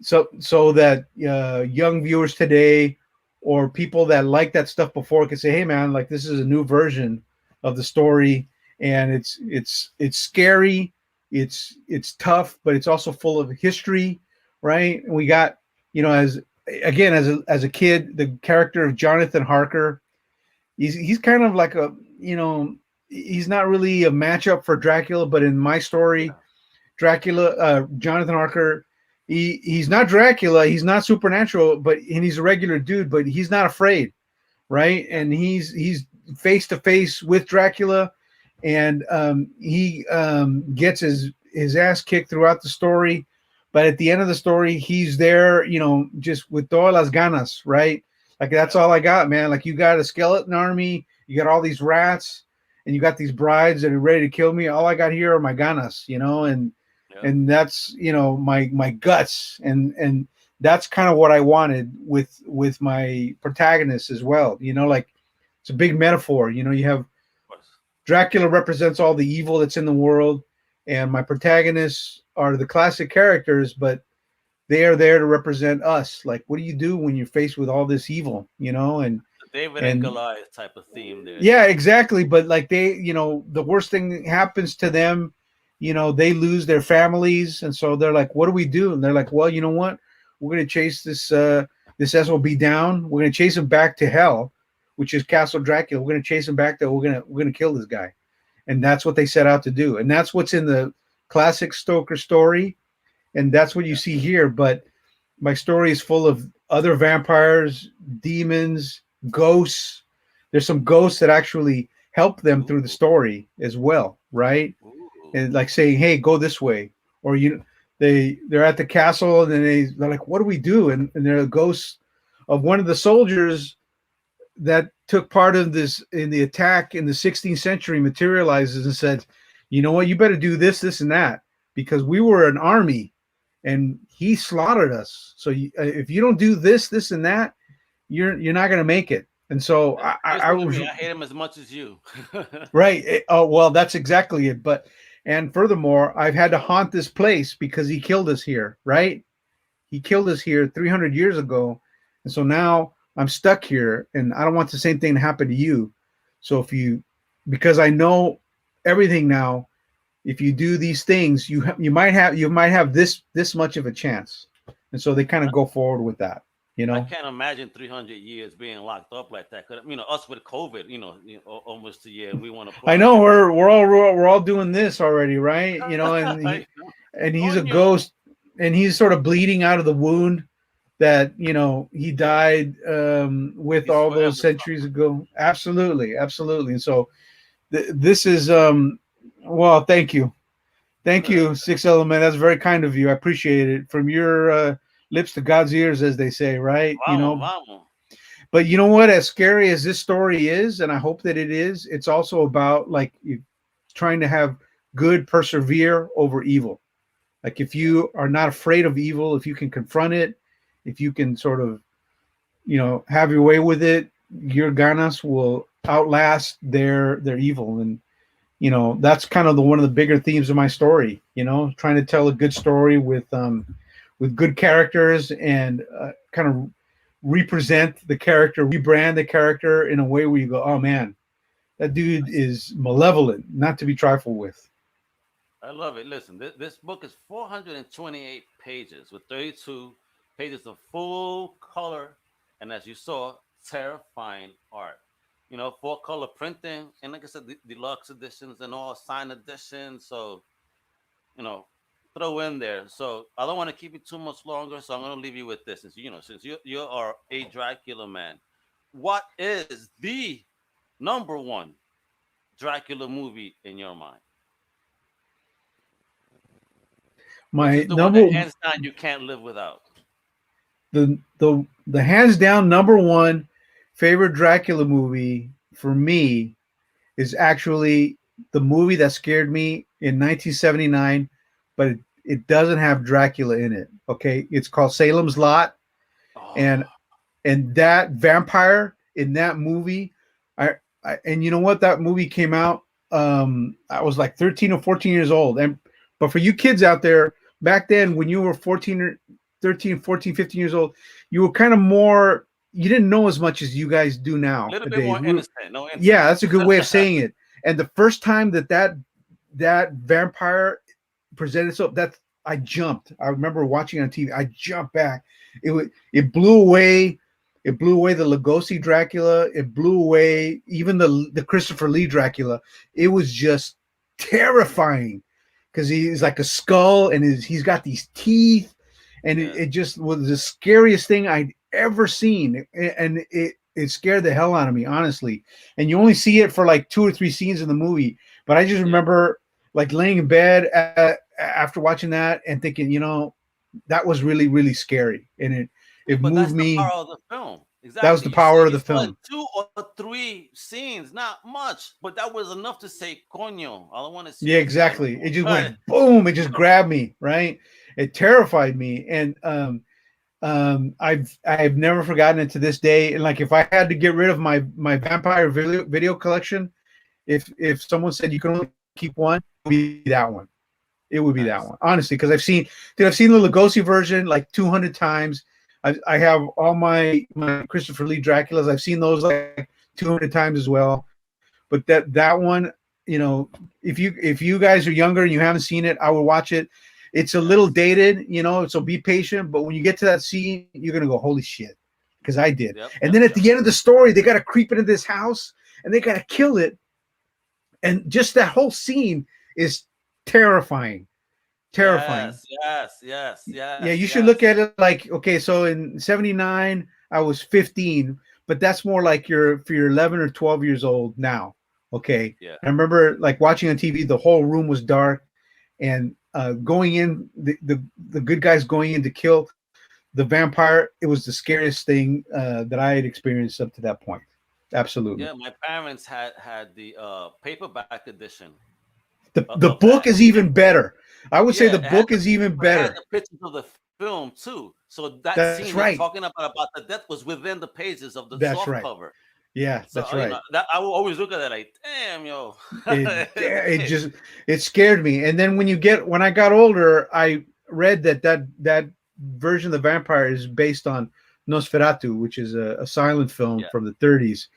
so that young viewers today or people that like that stuff before can say, hey man, like this is a new version of the story, and it's scary, it's tough, but it's also full of history, right? And we got, as again, as a kid, the character of Jonathan Harker, he's kind of like a, he's not really a matchup for Dracula, but in my story, yeah, Dracula, Jonathan Harker, he's not Dracula, he's not supernatural, and he's a regular dude, but he's not afraid, right? yeah. And he's face to face with Dracula, and he gets his ass kicked throughout the story, but at the end of the story, he's there, just with todas las ganas, right? Like that's Yeah. all I got, man. Like you got a skeleton army, you got all these rats, and you got these brides that are ready to kill me. All I got here are my ganas, Yeah. and that's my guts, and that's kind of what I wanted with my protagonist as well. Like it's a big metaphor. You have Of course. Dracula represents all the evil that's in the world, and my protagonists are the classic characters, but they are there to represent us. Like, what do you do when you're faced with all this evil? The David and And Goliath type of theme there, yeah, exactly. But like the worst thing that happens to them, they lose their families, and so they're like, "What do we do?" And they're like, "Well, you know what? We're gonna chase this SOB down. We're gonna chase him back to hell, which is Castle Dracula. We're gonna chase him back there. We're gonna kill this guy." And that's what they set out to do. And that's what's in the classic Stoker story, and that's what you Yeah. see here. But my story is full of other vampires, demons, ghosts. There's some ghosts that actually help them through the Ooh. story as well, right? Ooh. And like saying, "Hey, go this way," or they're at the castle and then they're like, "What do we do?" And they're ghosts of one of the soldiers that took part of this in the attack in the 16th century materializes and said, "You know what? You better do this, this, and that because we were an army and he slaughtered us. So if you don't do this, this, and that, you're not going to make it." And so I Listen to was me. I hate him as much as you. right. Oh well, that's exactly it. But and furthermore, I've had to haunt this place because he killed us here. Right? He killed us here 300 years ago, and so now I'm stuck here, and I don't want the same thing to happen to you. So because I know everything now, if you do these things, you might have this much of a chance, and so they kind of go forward with that. You I know, can't imagine 300 years being locked up like that. 'Cause, us with COVID, almost a year, and we want to I know quarantine. we're all doing this already, right? And I know. he's a Coño. ghost, and he's sort of bleeding out of the wound that he died with He's all those forever centuries suffering. ago. Absolutely, absolutely. And so this is well, thank you, Six Element. That's very kind of you. I appreciate it. From your lips to God's ears, as they say, right? Vamos, vamos. But you know what? As scary as this story is, and I hope that it is, it's also about like you trying to have good persevere over evil. Like if Yeah. you are not afraid of evil, if you can confront it, if you can sort of have your way with it, your ganas will outlast their evil. And that's kind of the one of the bigger themes of my story. Trying to tell a good story with good characters and kind of represent the character, rebrand the character in a way where you go, oh man, that dude is malevolent, not to be trifled with. I love it. Listen, this book is 428 pages with 32 pages of full color, and as you saw, terrifying art. Full color printing, and like I said, deluxe editions and all signed editions. So, you know, throw in there. So I don't want to keep you too much longer. So I'm going to leave you with this. Since you are a Dracula man, what is the number one Dracula movie in your mind? Which My is the one that number hands down you can't live without? the hands down number one favorite Dracula movie for me is actually the movie that scared me in 1979, but it doesn't have Dracula in it. Okay, it's called Salem's Lot, and Oh, that vampire in that movie, and you know what, that movie came out. I was like 13 or 14 years old, and but for you kids out there, back then when you were 14 or 13, 14, 15 years old, you were kind of more. You didn't know as much as you guys do a little bit nowadays. more innocent, no Yeah, intellect. that's a good way of saying it. And the first time that vampire presented itself, that I jumped. I remember watching on TV. I jumped back. It blew away. It blew away the Lugosi Dracula. It blew away even the Christopher Lee Dracula. It was just terrifying because he's like a skull and he's got these teeth, and Yeah, it just was the scariest thing I'd ever seen, and it scared the hell out of me, honestly. And you only see it for like two or three scenes in the movie, but I just yeah. remember like laying in bed after watching that and thinking, that was really really scary, and Yeah, it but moved that's the me. power of the film. That was Exactly. the power of You the saw film. two or three scenes, not much, but that was enough to say, "Coño, I don't want to see Yeah, this guy no exactly. It more." just went boom. It just grabbed me, right? It terrified me, and I've never forgotten it to this day. And like, if I had to get rid of my vampire video collection, if someone said you can only keep one, it would be that one. It would be that one, Nice. honestly, because I've seen the Lugosi version like 200 times. I have all my Christopher Lee Draculas. I've seen those like 200 times as well. But that one, if you guys are younger and you haven't seen it, I would watch it. It's a little Yes. dated, so be patient. But when you get to that scene, you're gonna go, "Holy shit," because I did. Yep. And Yep. then at Yep. the end of the story, they got to creep into this house and they got to kill it, and just that whole scene is terrifying, terrifying. Yes. Yes. Yes. Yeah, Yes. you should look Yes. at it like, okay, so in 79 I was 15, but that's more like you're 11 or 12 years old now. Okay, Yeah. I remember like watching on TV, the whole room was dark, and going in, the good guys going in to kill the vampire, it was the scariest thing that I had experienced up to that point. Absolutely. Yeah. My parents had the paperback edition The of that. book is even better. I would say Yeah, the it had book is even but it had better. the pictures of the film too. So that That's scene you're right. talking about the death was within the pages of the That's soft right. cover. Yeah, So that's right. that I will always look at it like, damn, yo, it as a it kid. just it scared me. And then when I got older, I read that version of the vampire is based on Nosferatu, which is a silent film Yeah, from the 30s.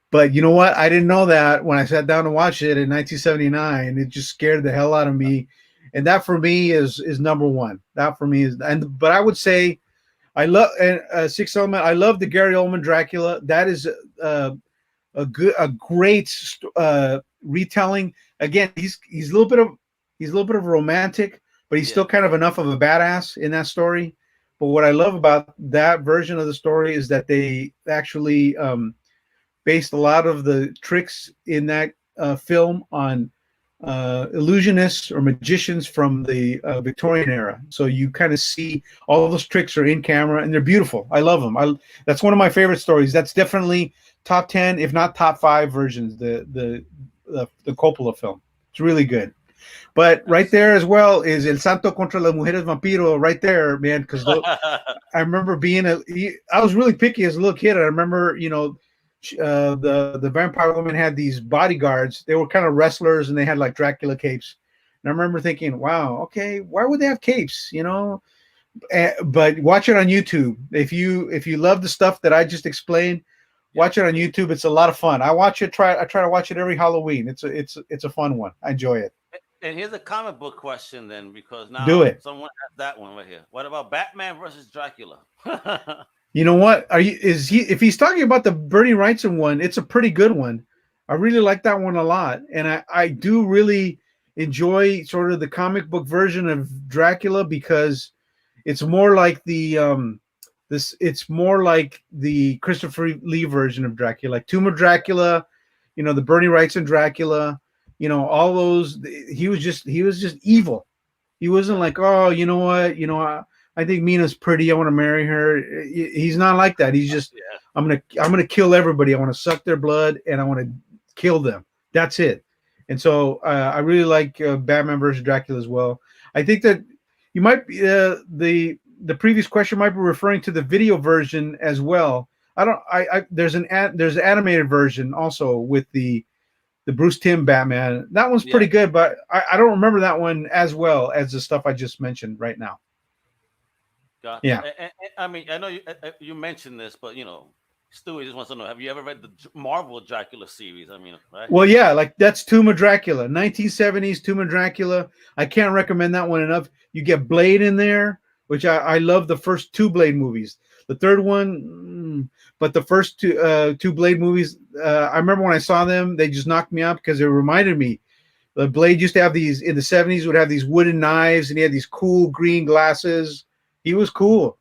But you know what, I didn't know that when I sat down to watch it in 1979. It just scared the hell out of me, and that for me is number one. That for me is. And but I would say I love, and Sixth Element, I love the Gary Oldman Dracula. That is uh, a great retelling. Again, he's a little bit of a romantic, but he's still yeah, kind of enough of a badass in that story. But what I love about that version of the story is that they actually based a lot of the tricks in that film on illusionists or magicians from the Victorian era. So you kind of see all those tricks are in camera, and they're beautiful. I love them. That's one of my favorite stories. That's definitely top 10, if not top 5 versions. The Coppola film. It's really good. But right nice. there as well is El Santo contra las Mujeres Vampiro. Right there, man. Because I remember I was really picky as a little kid. I remember, the vampire woman had these bodyguards. They were kind of wrestlers, and they had like Dracula capes. And I remember thinking, wow, okay, why would they have capes? But watch it on YouTube. If you love the stuff that I just explained, Yeah, watch it on YouTube. It's a lot of fun. I try to watch it every Halloween. It's a fun one. I enjoy it. and here's a comic book question then, because Do now it. someone has that one right here. What about Batman versus Dracula? You know what? If he's talking about the Bernie Wrightson one, it's a pretty good one. I really like that one a lot. And I do really enjoy sort of the comic book version of Dracula because it's more like it's more like the Christopher Lee version of Dracula, like Tomb of Dracula, the Bernie Wrightson Dracula, all those. He was just evil. He wasn't Yeah, like, oh, you know what, I think Mina's pretty. I want to marry her. He's not like that. He's just, Yeah. I'm gonna kill everybody. I want to suck their blood and I want to kill them. That's it. And so I really like Batman versus Dracula as well. I think that you might be the previous question might be referring to the video version as well. I don't. There's there's an animated version also with the Bruce Timm Batman. That one's Yeah. pretty good, but I don't remember that one as well as the stuff I just mentioned right now. Gotcha. Yeah. I mean, I know you mentioned this, but Stewie just wants to know: have you ever read the Marvel Dracula series? I mean, right? Well, yeah, like that's Tomb of Dracula, 1970s Tomb of Dracula. I can't recommend that one enough. You get Blade in there, which I love the first two Blade movies. The third one, but the first two Blade movies, I remember when I saw them, they just knocked me out because it reminded me. The Blade used to have these in the 70s, would have these wooden knives, and he had these cool green glasses. He was cool.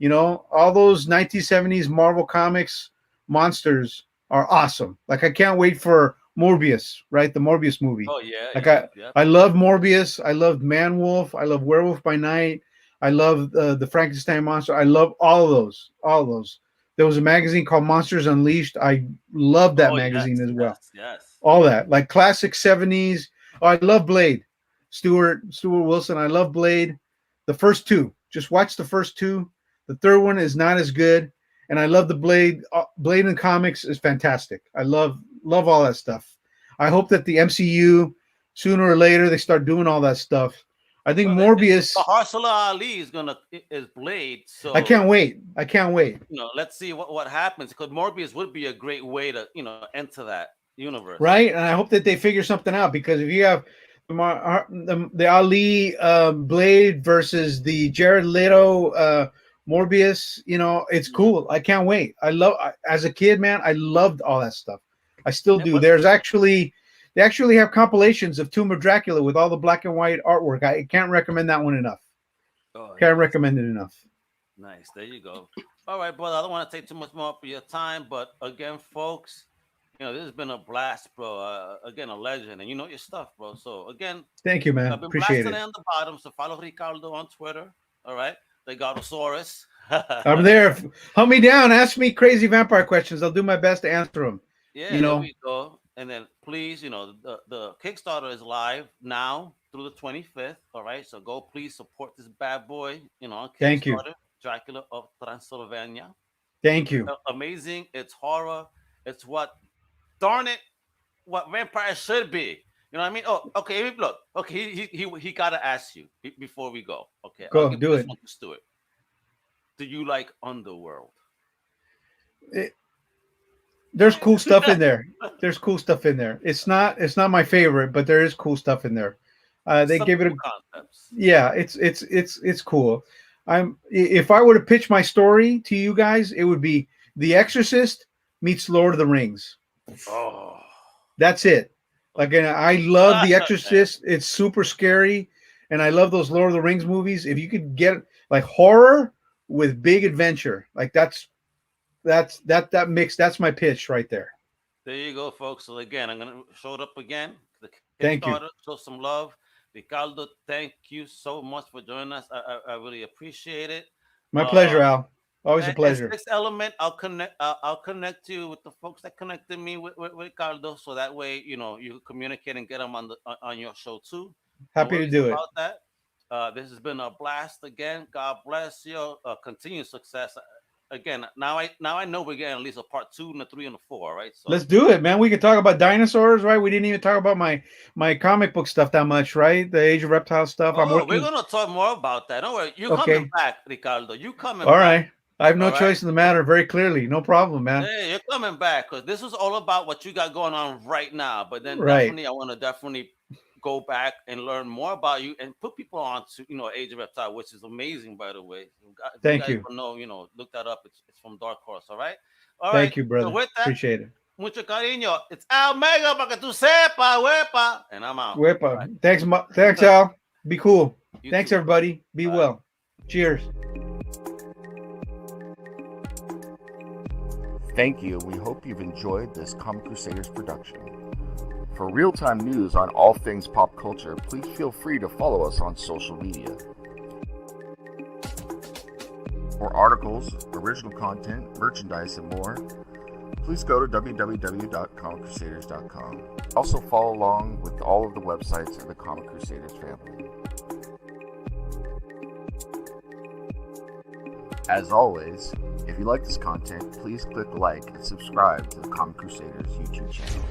All those 1970s Marvel Comics monsters are awesome. Like I can't wait for Morbius, right? The Morbius movie. Oh yeah, Like yeah, yeah. I love Morbius. I love Man Wolf. I love Werewolf by Night. I love the Frankenstein monster. I love all of those. All of those. There was a magazine called Monsters Unleashed. I love that Oh yes, magazine as well. yes, yes. All that, like classic 70s. Oh, I love Blade. Stuart Wilson. I love Blade. The first two. Just watch the first two. The third one is not as good. And I love the Blade. Blade in comics is fantastic. I love all that stuff. I hope that the MCU sooner or later they start doing all that stuff. I think Well, Morbius. Mahershala Ali is Blade, I so can't wait. I can't wait. let's see what happens because Morbius would be a great way to enter that universe. Right, and I hope that they figure something out because if you have the Ali Blade versus the Jared Leto Morbius, it's cool. I can't wait. As a kid, man, I loved all that stuff. I still Yeah, do. but They actually have compilations of Tomb of Dracula with all the black and white artwork. I can't recommend that one enough. oh, Can't nice, recommend it enough. nice. There you go. All right, brother. I don't want to take too much more of your time, but again, folks, this has been a blast, bro. Again, a legend, and you know your stuff, bro. So again, Thank you, man. I've been Appreciate blasting it. it on the bottom. So follow Ricardo on Twitter. All right, the Godosaurus. I'm there. Hunt me down. Ask me crazy vampire questions. I'll do my best to answer them. Yeah, there we go. And then please, the Kickstarter is live now through the 25th. All right. So go please support this bad boy, on Thank you. Kickstarter, Dracula of Transylvania. Thank you. Amazing. It's horror. It's darn it, what vampires should be. You know what I mean? Oh, okay. Look, okay. He gotta ask you before we go. Okay. Go, I'll give do this it. one to Stuart. Do you like Underworld? There's cool stuff in there. There's cool stuff in there. It's not my favorite, but there is cool stuff in there. They Some give it cool concepts. yeah. It's cool. If I were to pitch my story to you guys, it would be The Exorcist meets Lord of the Rings. Oh. That's it. Like, and I love The Exorcist. It's super scary, and I love those Lord of the Rings movies. If you could get like horror with big adventure, like that mix. That's my pitch right there. There you go, folks. So again, I'm gonna show it up again. The Thank you. Kickstarter, show some love. Ricardo, thank you so much for joining us. I really appreciate it. My pleasure, Al. Always a And pleasure. Sixth Element, I'll connect you with the folks that connected me with Ricardo, so that way you can communicate and get them on your show too. No Happy to worries do it. about that. This has been a blast again. God bless you. Continued success. Again, now I know we're getting at least a part 2 and a 3 and a 4, right? So Let's do it, man. We could talk about dinosaurs, right? We didn't even talk about my comic book stuff that much, right? The Age of Reptiles stuff. I'm we're working. gonna talk more about that. Don't worry. You Okay. coming back, Ricardo. You coming All back. right. I have no All right. choice in the matter. Very clearly, no problem, man. Hey, you're coming back because this is all about what you got going on right now. But then Right. definitely, I want to definitely go back and learn more about you and put people on to Age of Reptile, which is amazing, by the way. Thank you. Don't know, look that up. It's from Dark Horse. All right. Thank you, brother. So with that, Appreciate it. mucho cariño. It's Al Mega para que tú sepa, wepa. And I'm out. Wepa. Right. Thanks, Al. Be cool. You Thanks, too. everybody. Be Bye. well. Cheers. Thank you. We hope you've enjoyed this Comic Crusaders production. For real-time news on all things pop culture, please feel free to follow us on social media. For articles, original content, merchandise, and more, please go to www.comiccrusaders.com. Also follow along with all of the websites of the Comic Crusaders family. As always, if you like this content, please click like and subscribe to the Comic Crusaders YouTube channel.